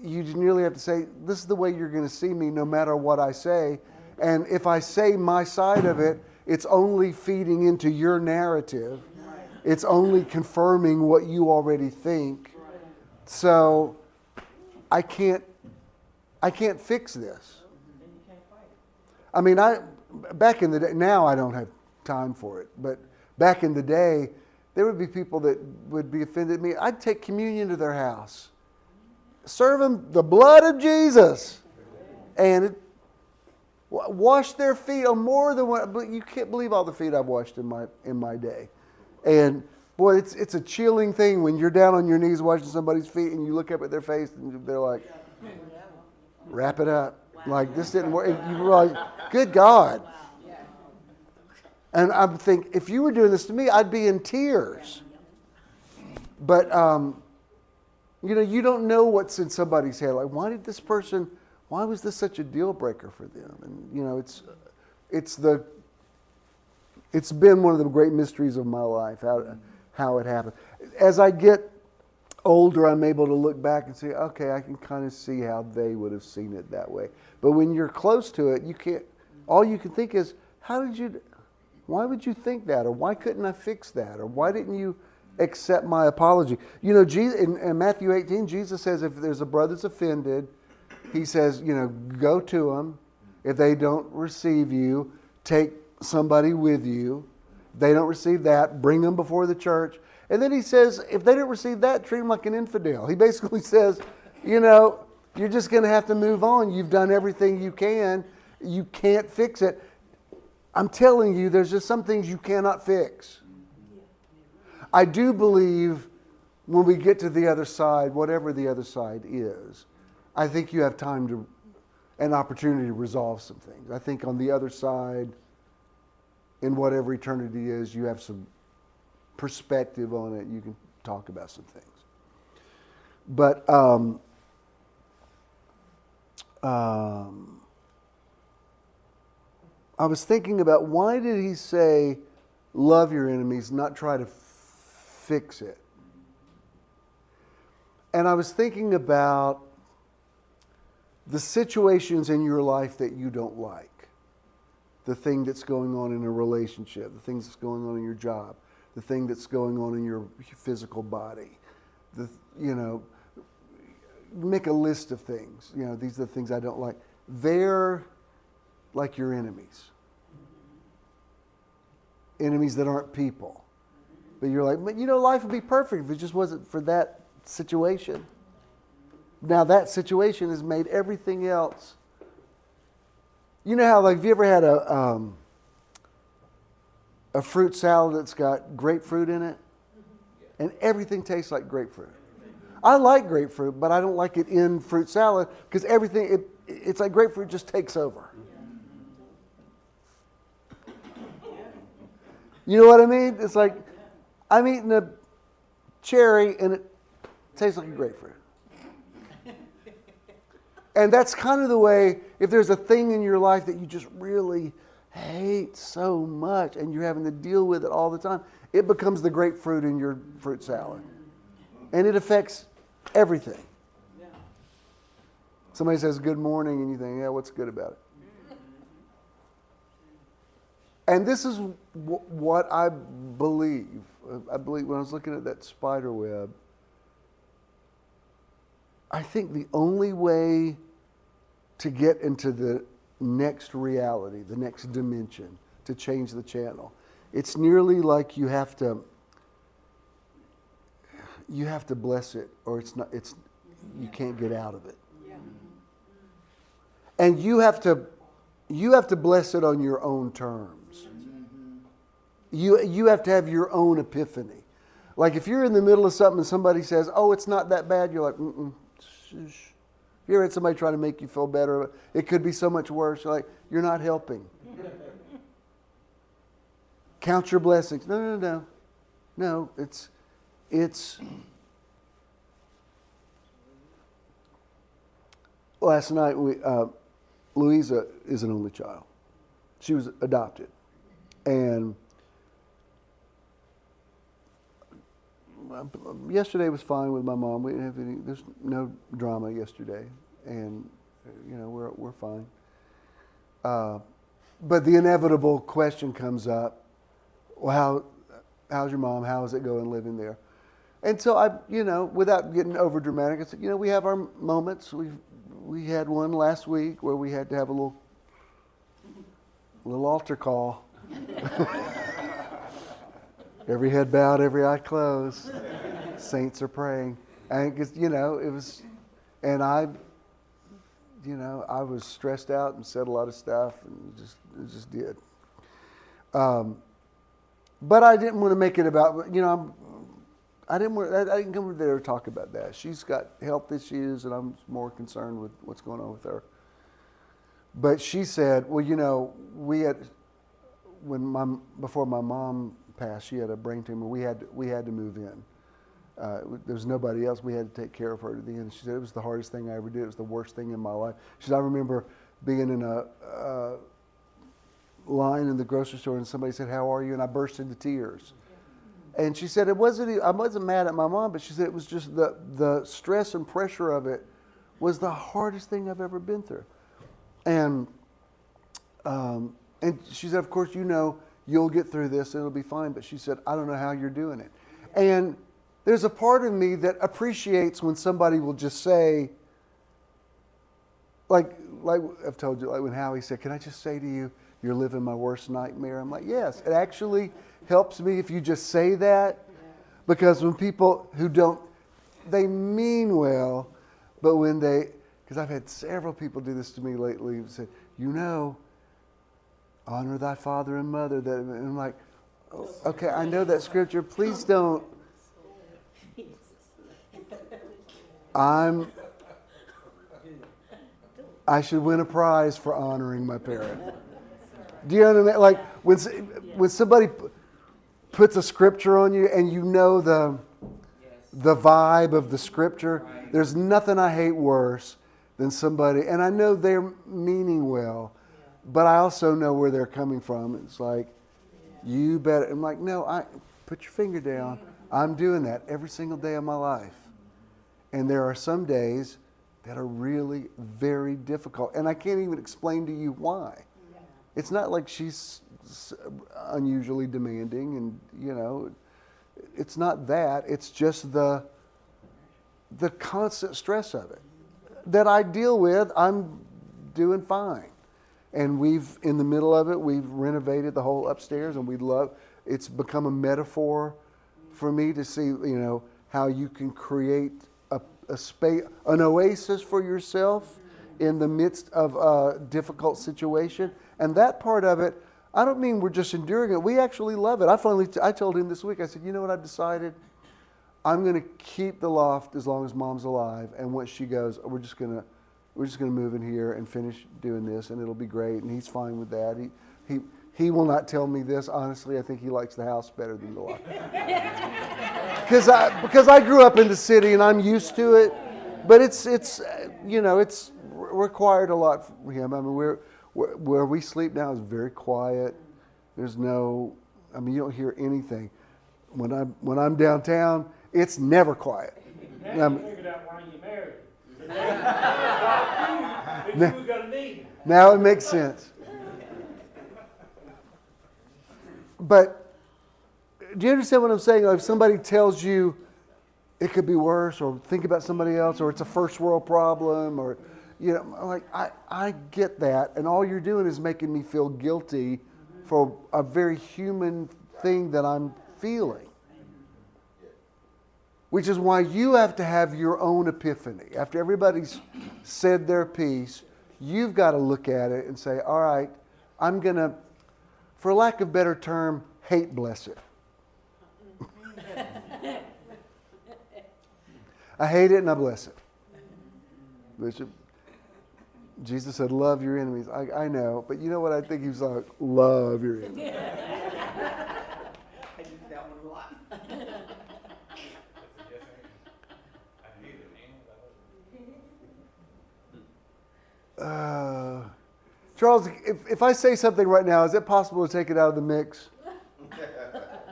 A: you nearly have to say, this is the way you're going to see me no matter what I say. And if I say my side of it, it's only feeding into your narrative. It's only confirming what you already think. So I can't fix this. I mean, back in the day, now I don't have time for it, but back in the day, there would be people that would be offended at me. I'd take communion to their house, serve them the blood of Jesus, and wash their feet on more than one. But you can't believe all the feet I've washed in my day. And boy, it's a chilling thing when you're down on your knees washing somebody's feet and you look up at their face and they're like, wrap it up. Like, this didn't work. You were like, good God. And I think, if you were doing this to me, I'd be in tears. But, you don't know what's in somebody's head. Like, why was this such a deal breaker for them? And, it's been one of the great mysteries of my life, how it happened. As I get older, I'm able to look back and say, okay, I can kind of see how they would have seen it that way. But when you're close to it, all you can think is, why would you think that? Or why couldn't I fix that? Or why didn't you accept my apology? Jesus, in Matthew 18, Jesus says if there's a brother's offended, he says, go to them. If they don't receive you, take somebody with you. If they don't receive that, bring them before the church. And then he says, if they don't receive that, treat them like an infidel. He basically says, you're just going to have to move on. You've done everything you can. You can't fix it. I'm telling you, there's just some things you cannot fix. I do believe when we get to the other side, whatever the other side is, I think you have time an opportunity to resolve some things. I think on the other side, in whatever eternity is, you have some perspective on it. You can talk about some things. But I was thinking about, why did he say love your enemies, not try to fix it? And I was thinking about the situations in your life that you don't like. The thing that's going on in a relationship, the things that's going on in your job, the thing that's going on in your physical body. Make a list of things. These are the things I don't like. They're like your enemies. Enemies that aren't people. But you're like, but life would be perfect if it just wasn't for that situation. Now that situation has made everything else. You know how, have you ever had a fruit salad that's got grapefruit in it? And everything tastes like grapefruit. I like grapefruit, but I don't like it in fruit salad because it's like grapefruit just takes over. You know what I mean? It's like I'm eating a cherry and it tastes like a grapefruit. And that's kind of the way, if there's a thing in your life that you just really hate so much and you're having to deal with it all the time, it becomes the grapefruit in your fruit salad. And it affects everything. Somebody says good morning and you think, yeah, what's good about it? And this is what I believe. I believe when I was looking at that spider web, I think the only way to get into the next reality, the next dimension, to change the channel, it's nearly like you have to bless it, or you can't get out of it. And you have to bless it on your own terms. You have to have your own epiphany. Like if you're in the middle of something and somebody says, "Oh, it's not that bad," you're like, "Mm-mm." If you ever had somebody try to make you feel better, it could be so much worse. You're like, you're not helping. Count your blessings. No, it's last night Louisa is an only child. She was adopted. And yesterday was fine with my mom. We didn't have any. There's no drama yesterday, and we're fine. But the inevitable question comes up: well, how's your mom? How is it going living there? And so I, without getting over dramatic, I said, we have our moments. We had one last week where we had to have a little altar call. Every head bowed, every eye closed. Saints are praying. And it was, and I was stressed out and said a lot of stuff, and it just did. But I didn't want to make it about, I didn't come there to talk about that. She's got health issues, and I'm more concerned with what's going on with her. But she said, well, we had, before my mom passed, she had a brain tumor. We had to move in. There was nobody else. We had to take care of her to the end. She said it was the hardest thing I ever did. It was the worst thing in my life. She said, I remember being in a line in the grocery store, and somebody said, "How are you?" And I burst into tears. And she said I wasn't mad at my mom, but she said it was just the stress and pressure of it was the hardest thing I've ever been through. And she said, of course, you'll get through this, it'll be fine. But she said, I don't know how you're doing it. And there's a part of me that appreciates when somebody will just say, like I've told you, like when Howie said, "Can I just say to you, you're living my worst nightmare?" I'm like, yes, it actually helps me if you just say that. Because when people who don't, they mean well, but when because I've had several people do this to me lately and say, honor thy father and mother. And I'm like, oh, okay, I know that scripture. Please don't. I should win a prize for honoring my parent. Do you know what I mean? Like when somebody puts a scripture on you and the vibe of the scripture, there's nothing I hate worse than somebody, and I know they're meaning well, but I also know where they're coming from. It's like, you better. I'm like, no, put your finger down. I'm doing that every single day of my life. And there are some days that are really very difficult. And I can't even explain to you why. It's not like she's unusually demanding and, it's not that. It's just the constant stress of it that I deal with. I'm doing fine. And in the middle of it, we've renovated the whole upstairs, and it's become a metaphor for me to see, how you can create a space, an oasis for yourself in the midst of a difficult situation. And that part of it, I don't mean we're just enduring it. We actually love it. I told him this week, I said, you know what I've decided? I'm going to keep the loft as long as Mom's alive. And once she goes, we're just going to we're just going to move in here and finish doing this, and it'll be great. And he's fine with that. He will not tell me this. Honestly, I think he likes the house better than the lot. Because I grew up in the city and I'm used to it. But it's required a lot from him. I mean, where we sleep now is very quiet. There's you don't hear anything. When I'm downtown, it's never quiet.
E: Now you figured out why you married. But you got a need.
A: Now it makes sense. But do you understand what I'm saying? If somebody tells you it could be worse, or think about somebody else, or it's a first world problem, or I get that, and all you're doing is making me feel guilty for a very human thing that I'm feeling. Which is why you have to have your own epiphany. After everybody's said their piece, you've got to look at it and say, all right, I'm going to, for lack of a better term, hate bless it. I hate it and I bless it. Bishop, Jesus said, love your enemies. I know, but you know what I think he was like? Love your enemies.
G: I use that one a lot.
A: Charles, if I say something right now, is it possible to take it out of the mix?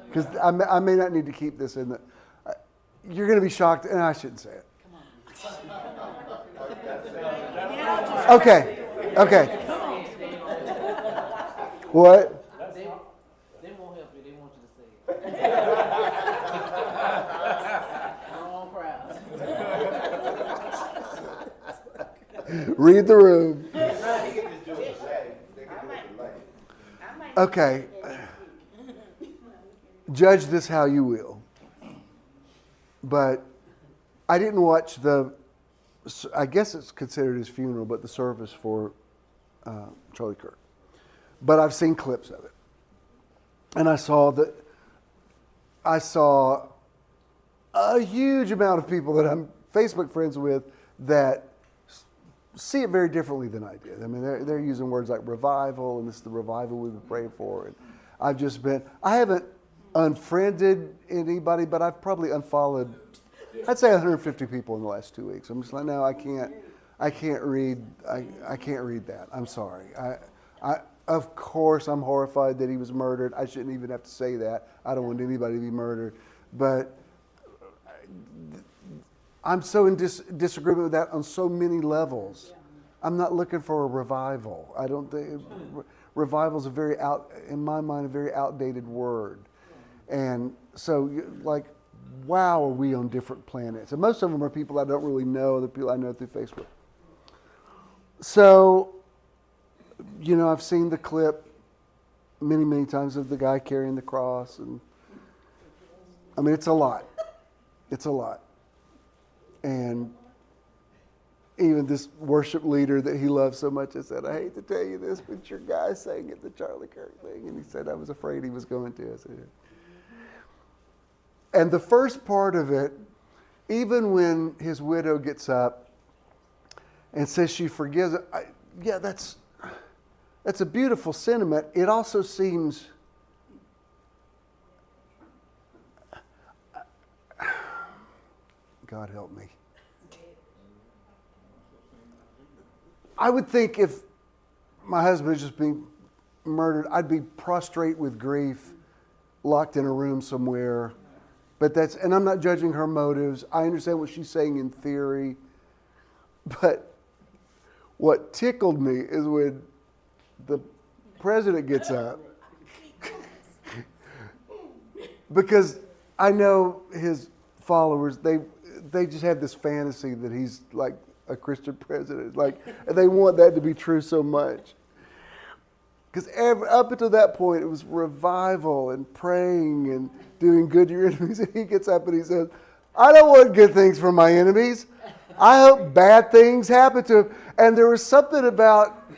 A: Because I may not need to keep this in. You're going to be shocked, and I shouldn't say it. Okay. What?
K: They won't help you. They want you to say it. Wrong crowd.
A: Read the room. Okay. Judge this how you will. But I didn't watch I guess it's considered his funeral, but the service for Charlie Kirk. But I've seen clips of it. And I saw a huge amount of people that I'm Facebook friends with that see it very differently than I did. I mean, they're using words like revival, and this is the revival we've been praying for. And I haven't unfriended anybody, but I've probably unfollowed, I'd say 150 people in the last 2 weeks. I'm just like, no, I can't read that. I'm sorry. Of course, I'm horrified that he was murdered. I shouldn't even have to say that. I don't want anybody to be murdered. But I'm so in disagreement with that on so many levels. I'm not looking for a revival. I don't think revival is in my mind, a very outdated word. And so, like, wow, are we on different planets? And most of them are people I don't really know, the people I know through Facebook. So, I've seen the clip many, many times of the guy carrying the cross. And I mean, it's a lot. It's a lot. And even this worship leader that he loves so much, I said, I hate to tell you this, but your guy sang at the Charlie Kirk thing. And he said, I was afraid he was going to. I said, and the first part of it, even when his widow gets up and says she forgives it, that's a beautiful sentiment. It also seems, God help me. I would think if my husband was just being murdered, I'd be prostrate with grief, locked in a room somewhere. And I'm not judging her motives. I understand what she's saying in theory. But what tickled me is when the president gets up. Because I know his followers, they just have this fantasy that he's like a Christian president. And they want that to be true so much. Because up until that point, it was revival and praying and doing good to your enemies. And he gets up and he says, I don't want good things for my enemies. I hope bad things happen to him. And there was something about,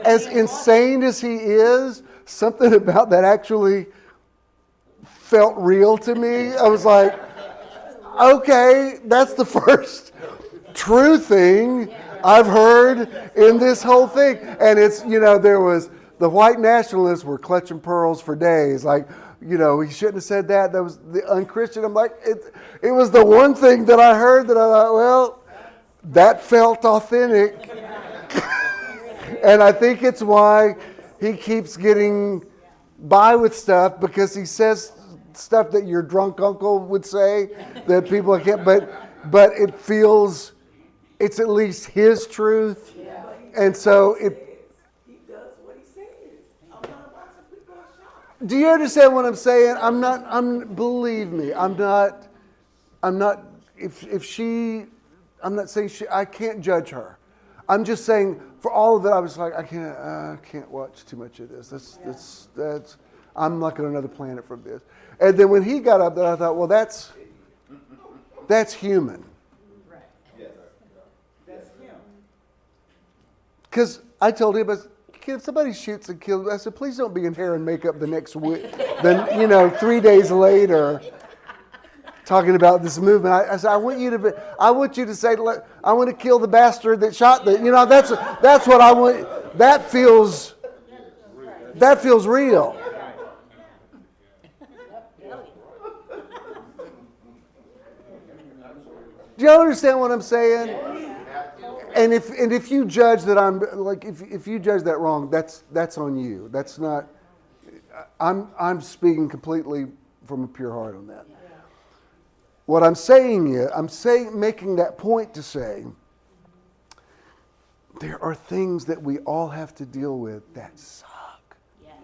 A: as insane as he is, something about that actually felt real to me. I was like, okay, that's the first true thing I've heard in this whole thing. And it's, there was, the white nationalists were clutching pearls for days. Like, he shouldn't have said that. That was the unchristian. I'm like, it was the one thing that I heard that I thought, well, that felt authentic. And I think it's why he keeps getting by with stuff, because he says stuff that your drunk uncle would say that people can't, but it feels, it's at least his truth. And so
J: He does what he says. I'm not about to people are shocked.
A: do you understand what I'm saying? Believe me, I'm not, I'm not saying I can't judge her. I'm just saying, for all of it, I was like, I can't watch too much of this. That's I'm like on another planet from this. And then when he got up there, I thought, well, that's human.
G: Right. Yes. That's him.
A: Because I told him, if somebody shoots and kills, I said, please don't be in hair and makeup the next week. Then 3 days later, talking about this movement. I said, I want you to say, I want to kill the bastard that shot the, that's what I want. That feels real. Do you understand what I'm saying? And if you judge that if you judge that wrong, that's on you. That's not. I'm speaking completely from a pure heart on that. What I'm saying is, making that point to say, there are things that we all have to deal with that suck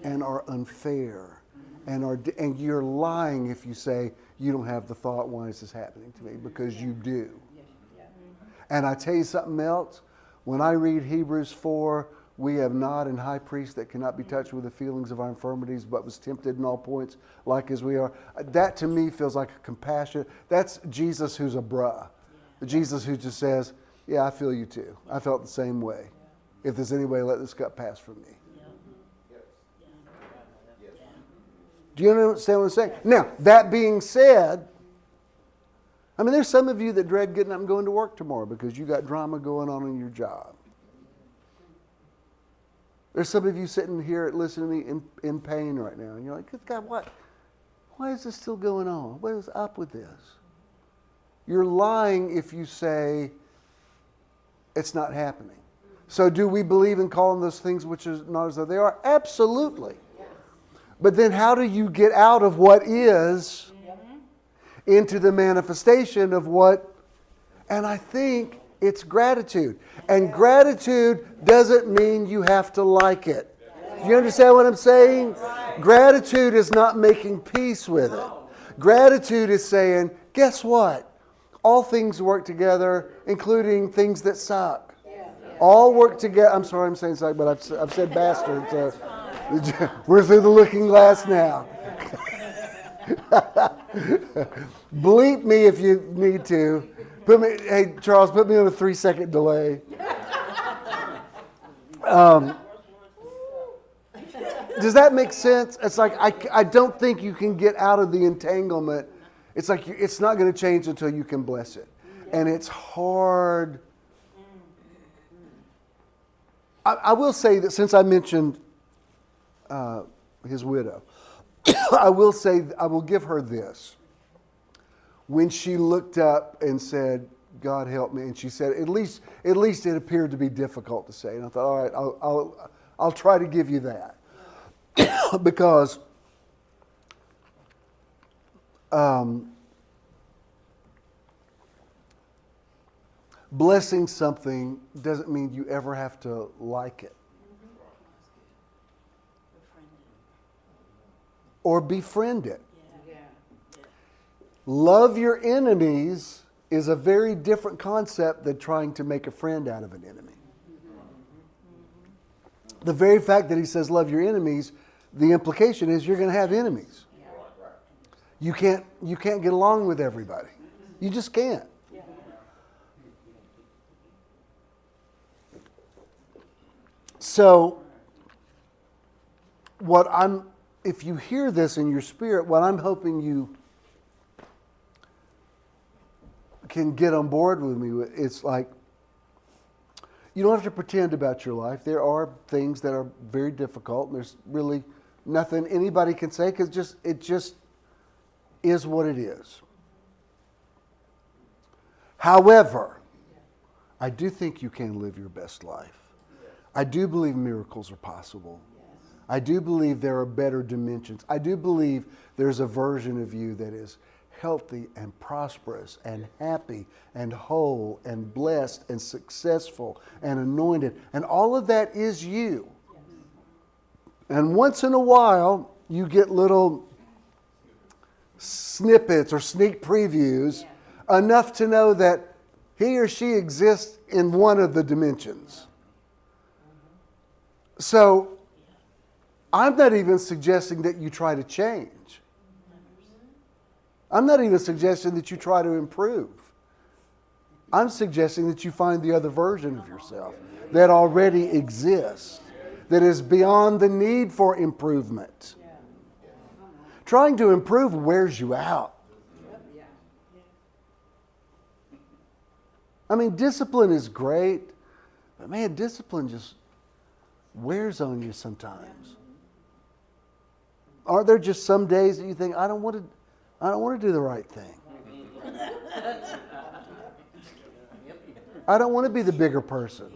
A: and are unfair, and you're lying if you say you don't have the thought, why is this happening to me? Because you do. And I tell you something else. When I read Hebrews 4, we have not an high priest that cannot be touched with the feelings of our infirmities, but was tempted in all points, like as we are. That to me feels like a compassion. That's Jesus who's a bruh. Jesus who just says, yeah, I feel you too. I felt the same way. If there's any way, let this cup pass from me. Do you understand what I'm saying? Now, that being said, there's some of you that dread getting up and going to work tomorrow because you got drama going on in your job. There's some of you sitting here listening to me in pain right now. And you're like, good God, what? Why is this still going on? What is up with this? You're lying if you say it's not happening. So do we believe in calling those things which are not as though they are? Absolutely. But then how do you get out of what is into the manifestation of what? And I think it's gratitude. And gratitude doesn't mean you have to like it. Do you understand what I'm saying? Gratitude is not making peace with it. Gratitude is saying, guess what? All things work together, including things that suck. All work together. I'm sorry I'm saying suck, but I've said bastard. So we're through the looking glass now. Bleep me if you need to. Hey, Charles, put me on a 3-second delay. Does that make sense? It's like I don't think you can get out of the entanglement. It's like it's not going to change until you can bless it. And it's hard. I will say that since I mentioned his widow, I will give her this. When she looked up and said, God help me, and she said, at least it appeared to be difficult to say. And I thought, all right, I'll try to give you that. Because blessing something doesn't mean you ever have to like it. Or befriend it. Love your enemies is a very different concept than trying to make a friend out of an enemy. The very fact that he says love your enemies, the implication is you're going to have enemies. You can't get along with everybody. You just can't. So if you hear this in your spirit, what I'm hoping you can get on board with me, it's like you don't have to pretend about your life. There are things that are very difficult, and there's really nothing anybody can say because it just is what it is. However, I do think you can live your best life. I do believe miracles are possible. I do believe there are better dimensions. I do believe there's a version of you that is healthy and prosperous and happy and whole and blessed and successful and anointed. And all of that is you. And once in a while, you get little snippets or sneak previews enough to know that he or she exists in one of the dimensions. So, I'm not even suggesting that you try to change. I'm not even suggesting that you try to improve. I'm suggesting that you find the other version of yourself that already exists, that is beyond the need for improvement. Trying to improve wears you out. I mean, discipline is great, but man, discipline just wears on you sometimes. Aren't there just some days that you think, I don't want to do the right thing. I don't want to be the bigger person.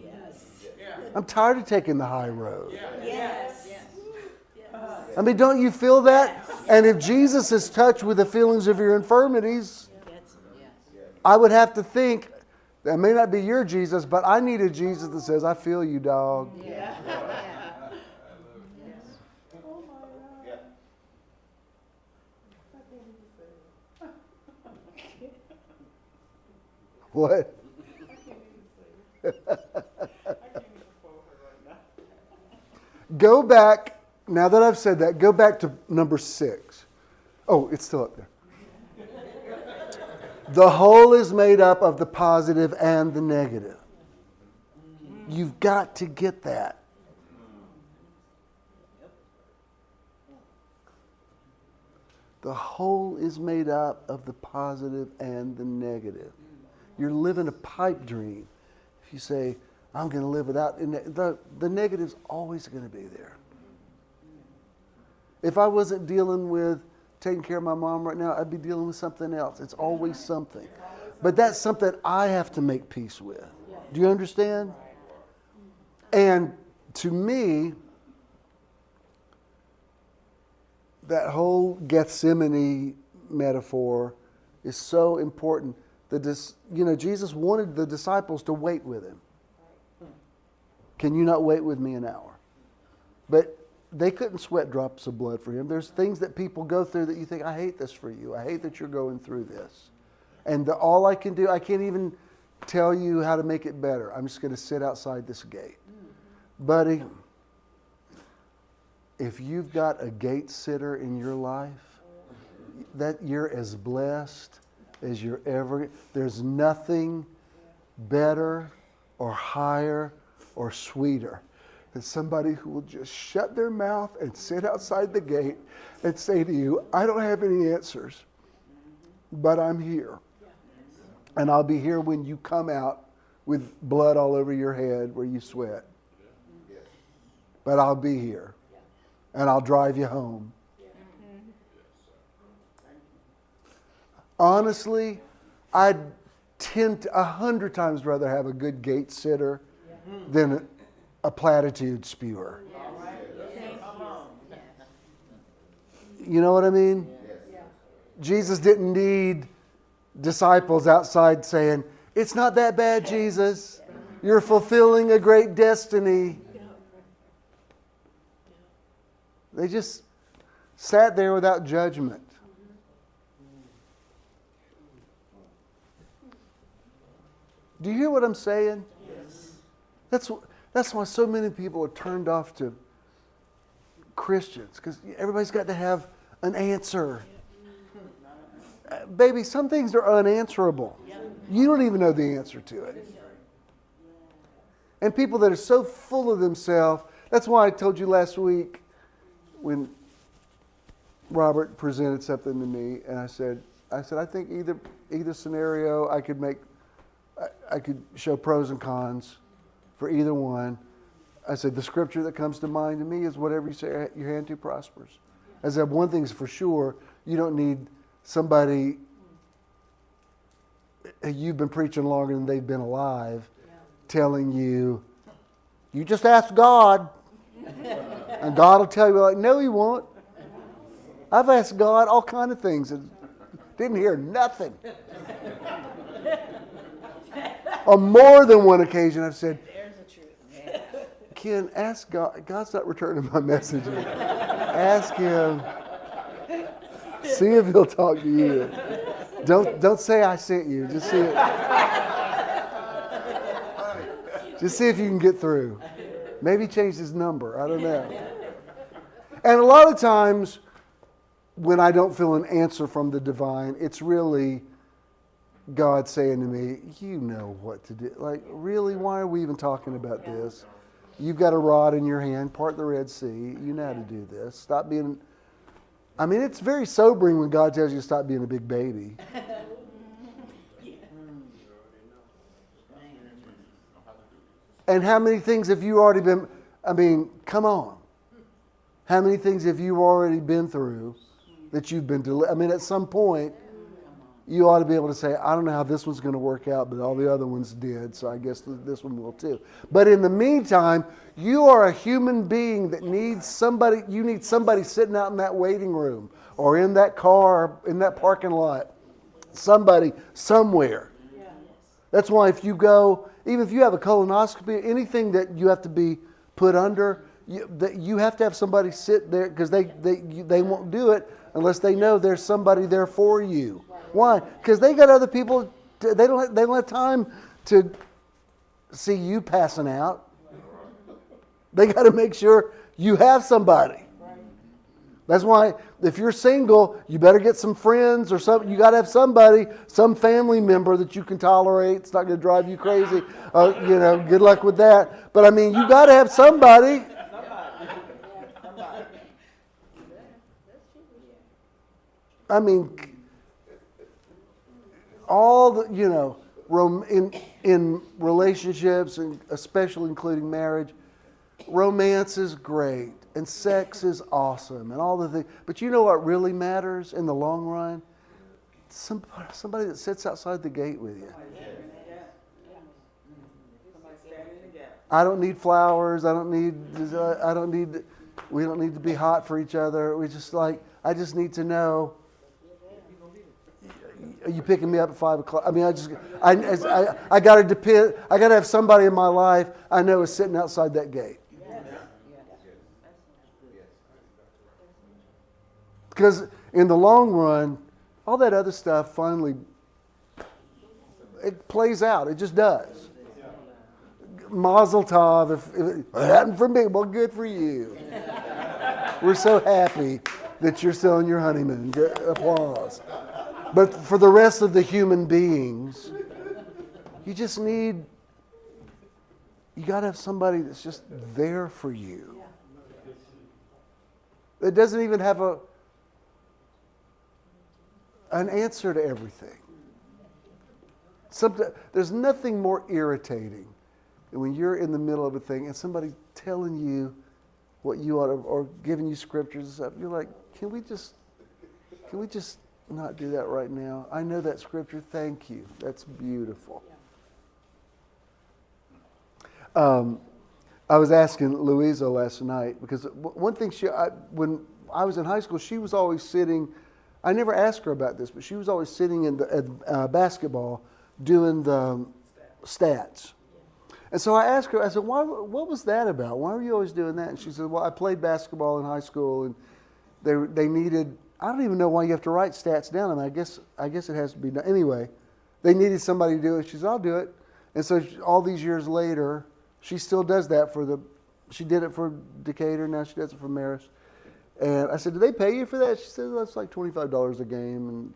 A: I'm tired of taking the high road. I mean, don't you feel that? And if Jesus is touched with the feelings of your infirmities, I would have to think, that may not be your Jesus, but I need a Jesus that says, I feel you, dog. What? Go back, now that I've said that, go back to number 6. Oh, it's still up there. The whole is made up of the positive and the negative. You've got to get that. The whole is made up of the positive and the negative. You're living a pipe dream. If you say, I'm going to live without, the negative's always going to be there. If I wasn't dealing with taking care of my mom right now, I'd be dealing with something else. It's always something. But that's something I have to make peace with. Do you understand? And to me, that whole Gethsemane metaphor is so important. Jesus wanted the disciples to wait with him. Can you not wait with me an hour? But they couldn't sweat drops of blood for him. There's things that people go through that you think, I hate this for you. I hate that you're going through this. And all I can do, I can't even tell you how to make it better. I'm just going to sit outside this gate. Buddy, if you've got a gate sitter in your life, that you're as blessed as you're ever. There's nothing better or higher or sweeter than somebody who will just shut their mouth and sit outside the gate and say to you, I don't have any answers, but I'm here. And I'll be here when you come out with blood all over your head where you sweat. But I'll be here. And I'll drive you home. Honestly, I'd 100 times rather have a good gate sitter than a platitude spewer. You know what I mean? Jesus didn't need disciples outside saying, it's not that bad, Jesus. You're fulfilling a great destiny. They just sat there without judgment. Do you hear what I'm saying? Yes. That's why so many people are turned off to Christians, because everybody's got to have an answer. Baby, some things are unanswerable. You don't even know the answer to it. And people that are so full of themselves, that's why I told you last week when Robert presented something to me, and I said, I think either scenario I could show pros and cons for either one. I said, the scripture that comes to mind to me is whatever you say your hand to prospers. I said, one thing's for sure, you don't need somebody, you've been preaching longer than they've been alive, telling you, you just ask God, and God will tell you, like, no, He won't. I've asked God all kind of things and didn't hear nothing. On more than one occasion, I've said,
I: There's the truth.
A: Ken, ask God. God's not returning my messages. Ask Him. See if He'll talk to you. Don't say I sent you. Just see it. Just see if you can get through. Maybe change His number. I don't know. And a lot of times, when I don't feel an answer from the divine, it's really God saying to me, you know what to do. Like, really, why are we even talking about this? You've got a rod in your hand, part the Red Sea. You know how to do this. Stop being... I mean, it's very sobering when God tells you to stop being a big baby. And how many things have you already been... I mean, come on. How many things have you already been through that you've been... I mean, at some point... You ought to be able to say, I don't know how this one's going to work out, but all the other ones did, so I guess this one will too. But in the meantime, you are a human being that needs somebody, you need somebody sitting out in that waiting room or in that car, in that parking lot. Somebody, somewhere. Yeah. That's why if you go, even if you have a colonoscopy, anything that you have to be put under, you have to have somebody sit there because they won't do it unless they know there's somebody there for you. Why? Because they got other people. They don't have time to see you passing out. They got to make sure you have somebody. That's why if you're single, you better get some friends or something. You got to have somebody, some family member that you can tolerate. It's not going to drive you crazy. Good luck with that. But I mean, you got to have somebody. I mean, all the, in relationships, and especially including marriage, romance is great and sex is awesome and all the things. But you know what really matters in the long run? Somebody that sits outside the gate with you. I don't need flowers. We don't need to be hot for each other. I just need to know. Are you picking me up at 5 o'clock? I mean, I got to depend. I got to have somebody in my life I know is sitting outside that gate. Because in the long run, all that other stuff finally, it plays out. It just does. Mazel tov. If it happened for me, well, good for you. We're so happy that you're still on your honeymoon. Applause. But for the rest of the human beings, you got to have somebody that's just there for you. It doesn't even have an answer to everything. There's nothing more irritating than when you're in the middle of a thing and somebody's telling you what you ought to, or giving you scriptures and stuff. You're like, can we just not do that right now? I know that scripture. Thank you. That's beautiful. I was asking Louisa last night because one thing when I was in high school, she was always sitting. I never asked her about this, but she was always sitting in the basketball doing the stats. And so I asked her. I said, "What was that about? Why were you always doing that?" And she said, "Well, I played basketball in high school, and they needed." I don't even know why you have to write stats down. I mean, I guess it has to be done. Anyway, they needed somebody to do it. She said, I'll do it. And so all these years later, she still does that she did it for Decatur, now she does it for Marist. And I said, do they pay you for that? She said, that's like $25 a game. And,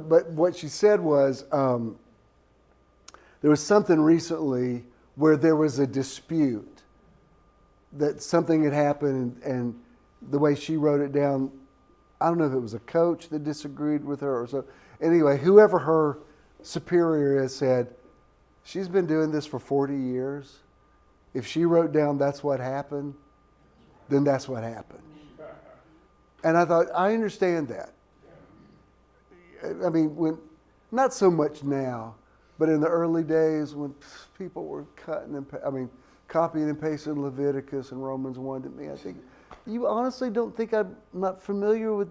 A: but what she said was, there was something recently where there was a dispute that something had happened and the way she wrote it down, I don't know if it was a coach that disagreed with her or so. Anyway, whoever her superior is said, she's been doing this for 40 years. If she wrote down that's what happened, then that's what happened. And I thought, I understand that. I mean, not so much now, but in the early days when people were copying and pasting Leviticus and Romans 1 to me, I think, you honestly don't think I'm not familiar with,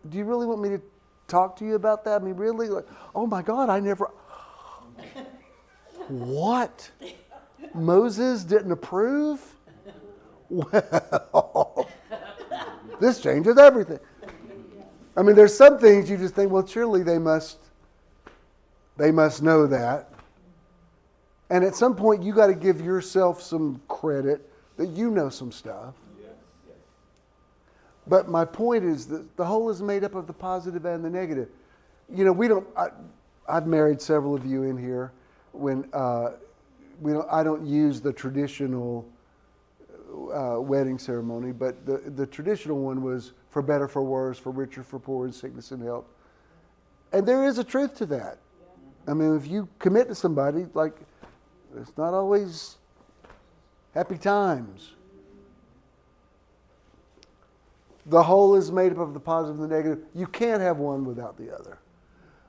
A: do you really want me to talk to you about that? I mean, really? Like, oh my God, I never, what? Moses didn't approve? Well, this changes everything. I mean, there's some things you just think, well, surely they must know that. And at some point, you got to give yourself some credit that you know some stuff. But my point is that the whole is made up of the positive and the negative. You know, I've married several of you in here. When I don't use the traditional wedding ceremony, but the traditional one was for better, for worse, for richer, for poor, in sickness and health. And there is a truth to that. I mean, if you commit to somebody, like, it's not always happy times. The whole is made up of the positive and the negative. You can't have one without the other.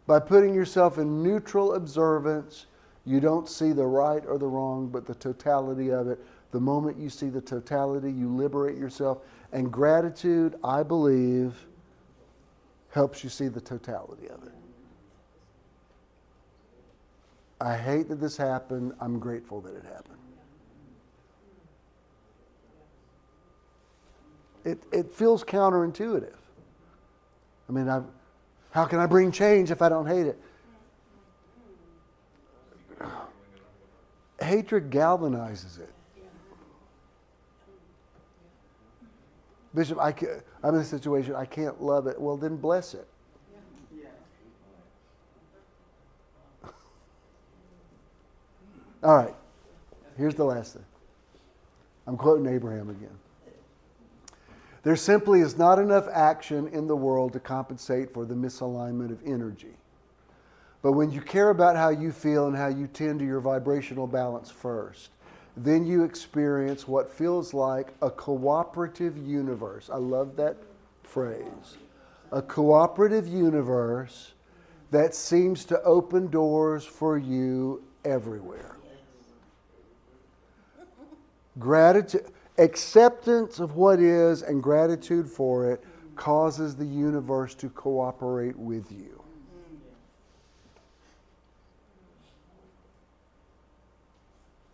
A: By putting yourself in neutral observance, you don't see the right or the wrong, but the totality of it. The moment you see the totality, you liberate yourself. And gratitude, I believe, helps you see the totality of it. I hate that this happened. I'm grateful that it happened. It feels counterintuitive. I mean, how can I bring change if I don't hate it? Hatred galvanizes it. Bishop, I'm in a situation, I can't love it. Well, then bless it. All right. Here's the last thing. I'm quoting Abraham again. There simply is not enough action in the world to compensate for the misalignment of energy. But when you care about how you feel and how you tend to your vibrational balance first, then you experience what feels like a cooperative universe. I love that phrase. A cooperative universe that seems to open doors for you everywhere. Gratitude, acceptance of what is and gratitude for it causes the universe to cooperate with you.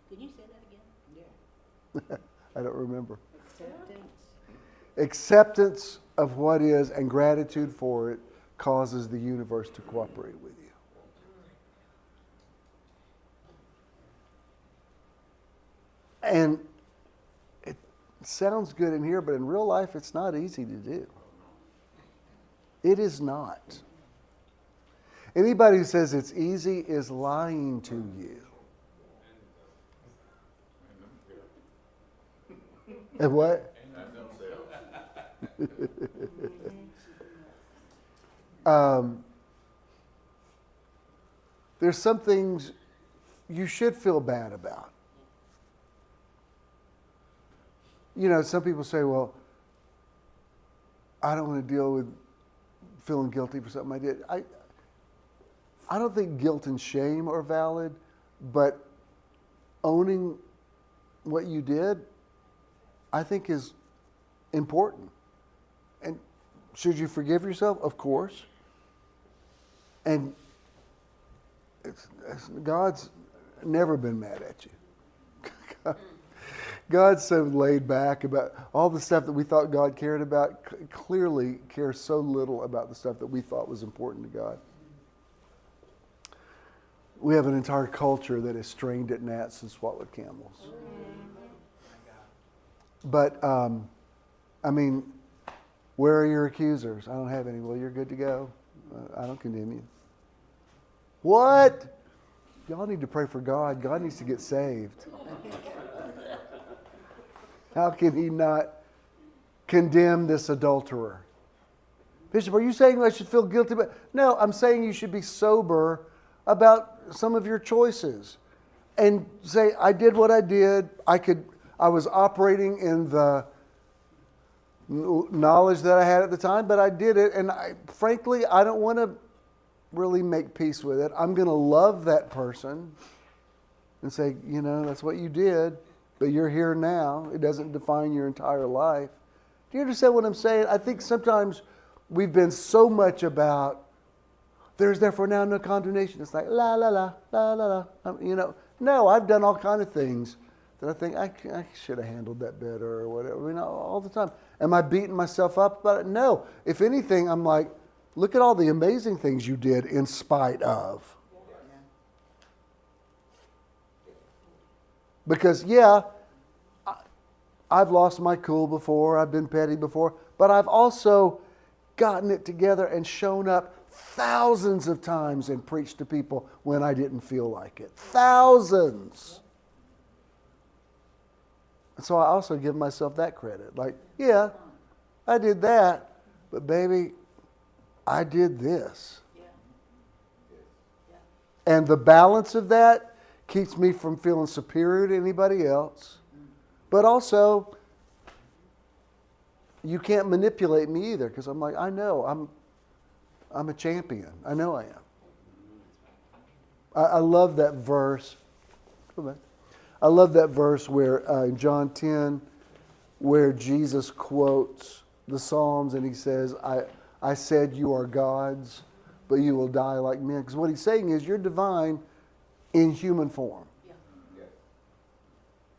I: Can you say that again?
A: I don't remember.
I: Acceptance.
A: Acceptance of what is and gratitude for it causes the universe to cooperate with you. And it sounds good in here, but in real life, it's not easy to do. It is not. Anybody who says it's easy is lying to you. And what? There's some things you should feel bad about. You know, some people say, well, I don't want to deal with feeling guilty for something I did. I don't think guilt and shame are valid, but owning what you did, I think is important. And should you forgive yourself? Of course. And God's never been mad at you. God's so laid back about all the stuff that we thought God cared about, clearly cares so little about the stuff that we thought was important to God. We have an entire culture that is strained at gnats and swallowed camels. But, I mean, where are your accusers? I don't have any. Well, you're good to go. I don't condemn you. What? Y'all need to pray for God. God needs to get saved. How can he not condemn this adulterer? Bishop, are you saying I should feel guilty? No, I'm saying you should be sober about some of your choices. and say, I did what I did. I was operating in the knowledge that I had at the time, but I did it. And frankly, I don't want to really make peace with it. I'm going to love that person and say, that's what you did, but you're here now. It doesn't define your entire life. Do you understand what I'm saying? I think sometimes we've been so much about, there's therefore now no condemnation. It's like, la, la, la, la, la, la. No, I've done all kinds of things that I think I should have handled that better or whatever, all the time. Am I beating myself up about it? No. If anything, I'm like, look at all the amazing things you did in spite of. Because, I've lost my cool before, I've been petty before, but I've also gotten it together and shown up thousands of times and preached to people when I didn't feel like it. Thousands. And so I also give myself that credit. Like, I did that, but baby, I did this. And the balance of that keeps me from feeling superior to anybody else. But also, you can't manipulate me either, because I'm like, I know, I'm a champion. I know I am. I love that verse. I love that verse where in John 10, where Jesus quotes the Psalms and he says, I said you are gods, but you will die like men. Because what he's saying is you're divine in human form.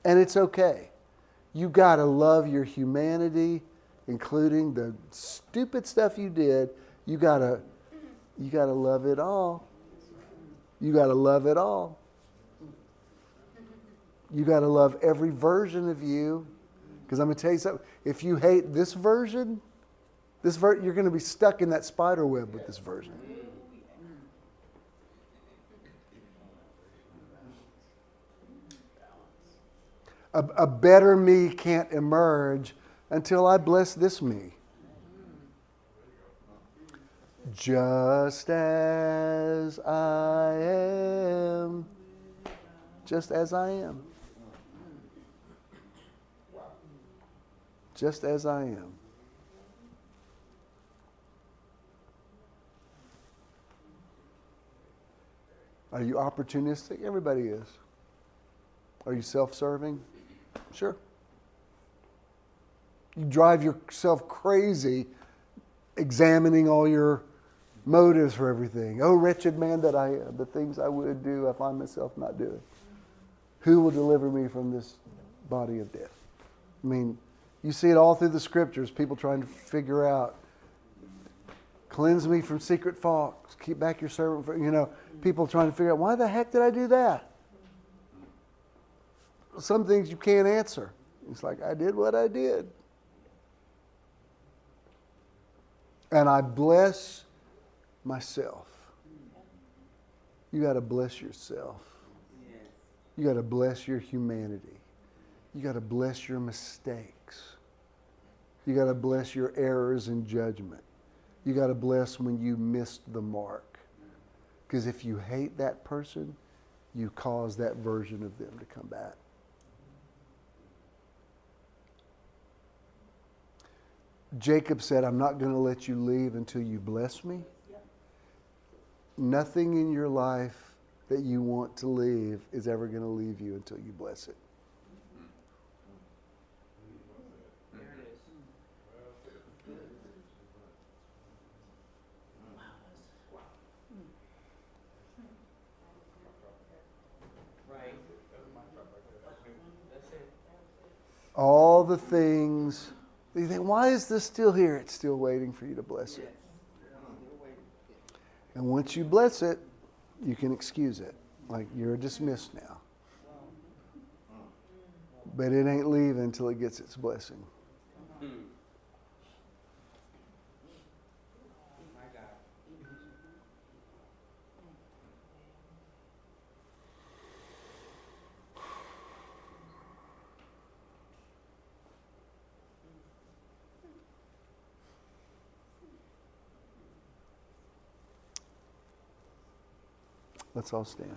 A: And it's okay. You got to love your humanity, including the stupid stuff you did. You got to love it all. You got to love it all. You got to love every version of you. Because I'm going to tell you something. If you hate this version, you're going to be stuck in that spider web with this version. A better me can't emerge until I bless this me. Just as I am. Just as I am. Just as I am. Are you opportunistic? Everybody is. Are you self-serving? Sure. You drive yourself crazy examining all your motives for everything. Oh, wretched man that I am, the things I would do, I find myself not doing. Who will deliver me from this body of death? I mean, you see it all through the scriptures, people trying to figure out, cleanse me from secret faults, keep back your servant from, people trying to figure out, why the heck did I do that? Some things you can't answer. It's like, I did what I did. And I bless myself. You got to bless yourself. You got to bless your humanity. You got to bless your mistakes. You got to bless your errors in judgment. You got to bless when you missed the mark. Because if you hate that person, you cause that version of them to come back. Jacob said, I'm not going to let you leave until you bless me. Nothing in your life that you want to leave is ever going to leave you until you bless it. All the things, you think, why is this still here? It's still waiting for you to bless it. And once you bless it, you can excuse it. Like, you're dismissed now. But it ain't leaving until it gets its blessing. Let's all stand.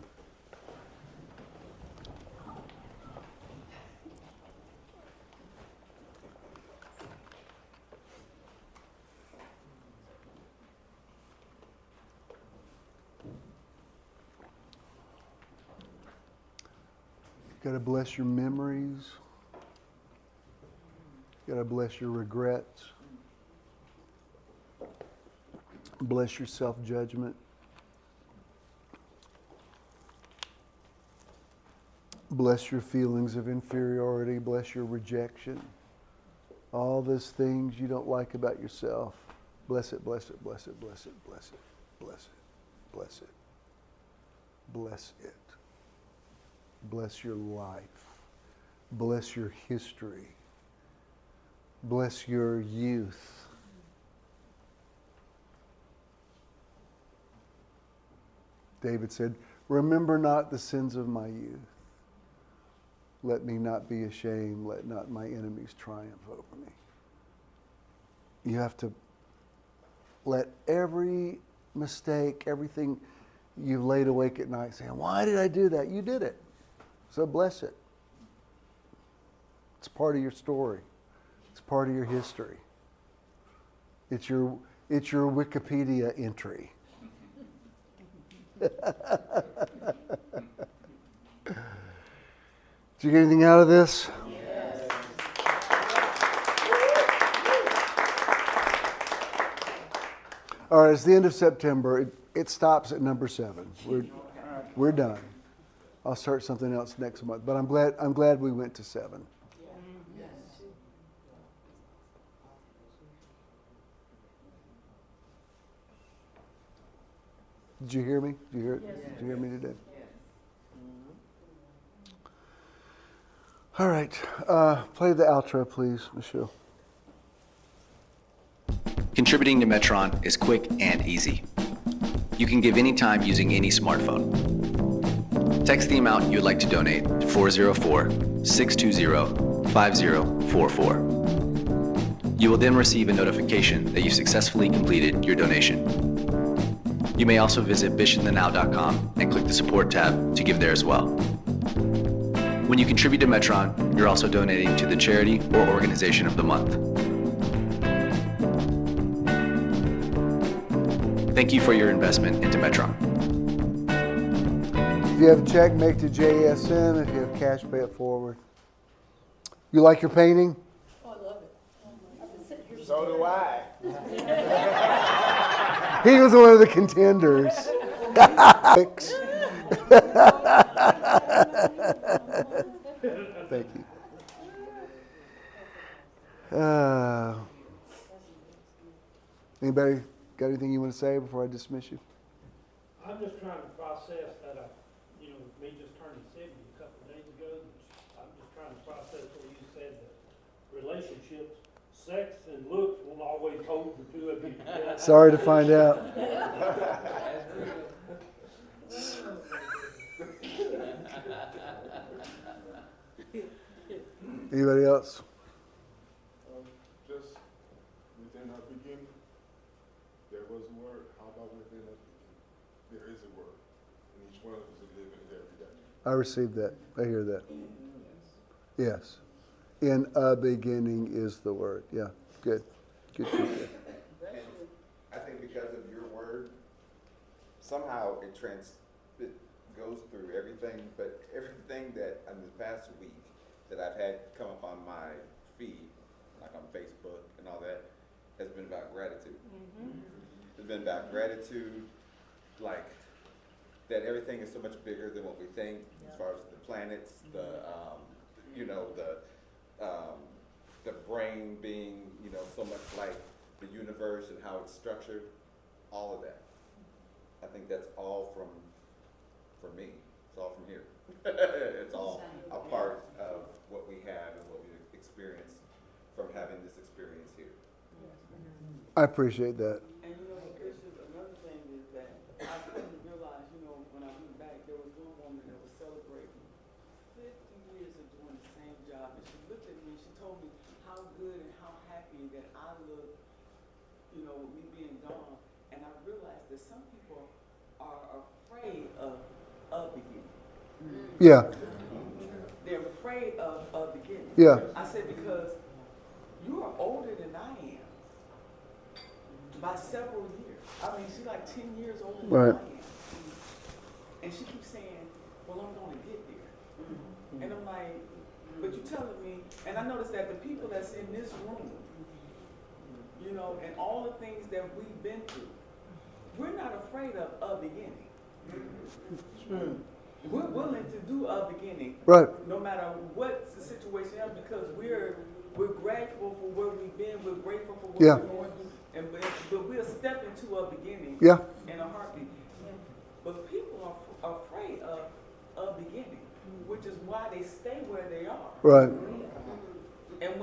A: got to bless your memories. You got to bless your regrets. Bless your self-judgment. Bless your feelings of inferiority. Bless your rejection. All those things you don't like about yourself. Bless it, bless it, bless it, bless it, bless it, bless it, bless it. Bless it. Bless your life. Bless your history. Bless your youth. David said, remember not the sins of my youth. Let me not be ashamed. Let not my enemies triumph over me. You have to let every mistake, everything you've laid awake at night saying, why did I do that? You did it. So bless it. It's part of your story. It's part of your history. It's your Wikipedia entry. Did you get anything out of this?
J: Yes.
A: All right, it's the end of September. It stops at number 7. We're done. I'll start something else next month. But I'm glad we went to 7. Did you hear me? Did you hear it?
J: Yes.
A: Did you hear me today? All right. Play the outro, please, Michelle.
L: Contributing to Metron is quick and easy. You can give any time using any smartphone. Text the amount you would like to donate to 404-620-5044. You will then receive a notification that you successfully completed your donation. You may also visit bishopthenow.com and click the support tab to give there as well. When you contribute to Metron, you're also donating to the charity or organization of the month. Thank you for your investment into Metron.
A: If you have a check, make to JSN. If you have cash, pay it forward. You like your painting?
C: Oh, I love it. I've been sitting here.
B: So do I.
A: He was one of the contenders. Thank you. Anybody got anything you want to say before I dismiss you?
E: I'm just trying to process that me just turning 70 a couple of days ago. I'm just trying to process what you said, that relationships, sex and looks won't always hold the two of you together.
A: Sorry to find out. Anybody else?
F: Just within our beginning, there was a word. How about within our beginning? There is a word. And each one of us is living it every day.
A: I received that. I hear that. Yes. In a beginning is the word. Yeah. Good. Good.
M: I think because of your word, somehow it goes through everything, but everything that in the past week that I've had come up on my feed, like on Facebook and all that, has been about gratitude. Mm-hmm. It's been about gratitude, like that everything is so much bigger than what we think, as far as the planets, the brain being, so much like the universe and how it's structured, all of that. I think that's all from me. It's all from here. It's all a part of what we have and what we experience from having this experience here.
A: I appreciate that.
K: And Bishop, another thing is that I couldn't realize, when I went back, there was one woman that was celebrating 50 years of doing the same job. And she looked at me and she told me how good and how happy that I looked, with me being gone. And I realized that some people are afraid of beginning.
A: Yeah.
K: They're afraid of beginning.
A: Yeah.
K: I said, because you are older than I am by several years. I mean, she's like 10 years older than I am. And she keeps saying, well, I'm going to get there. And I'm like, but you telling me, and I noticed that the people that's in this room, you know, and all the things that we've been through, we're not afraid of a beginning. We're willing to do a beginning,
A: Right.
K: no matter what the situation is, because we're grateful for where we've been. We're grateful for what
A: Yeah.
K: we're going through, but we'll step into a beginning
A: Yeah.
K: in a heartbeat. But people are afraid of a beginning, which is why they stay where they are.
A: Right.
K: And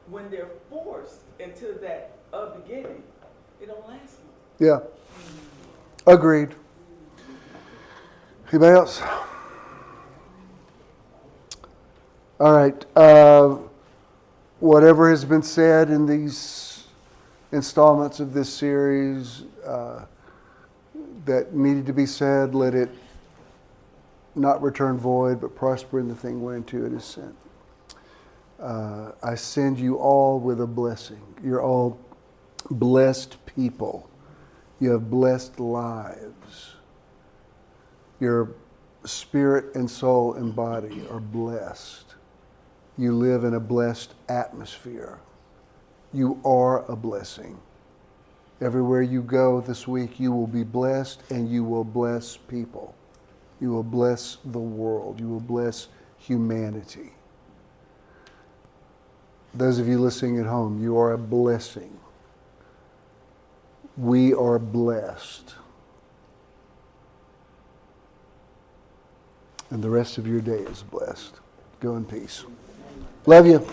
K: when they're forced into that beginning, it don't last long.
A: Yeah. Agreed. Anybody else? All right. Whatever has been said in these installments of this series that needed to be said, let it not return void, but prosper in the thing whereunto it is sent. I send you all with a blessing. You're all blessed people. You have blessed lives. Your spirit and soul and body are blessed. You live in a blessed atmosphere. You are a blessing. Everywhere you go this week, you will be blessed, and you will bless people. You will bless the world. You will bless humanity. Those of you listening at home, you are a blessing. We are blessed. And the rest of your day is blessed. Go in peace. Love you.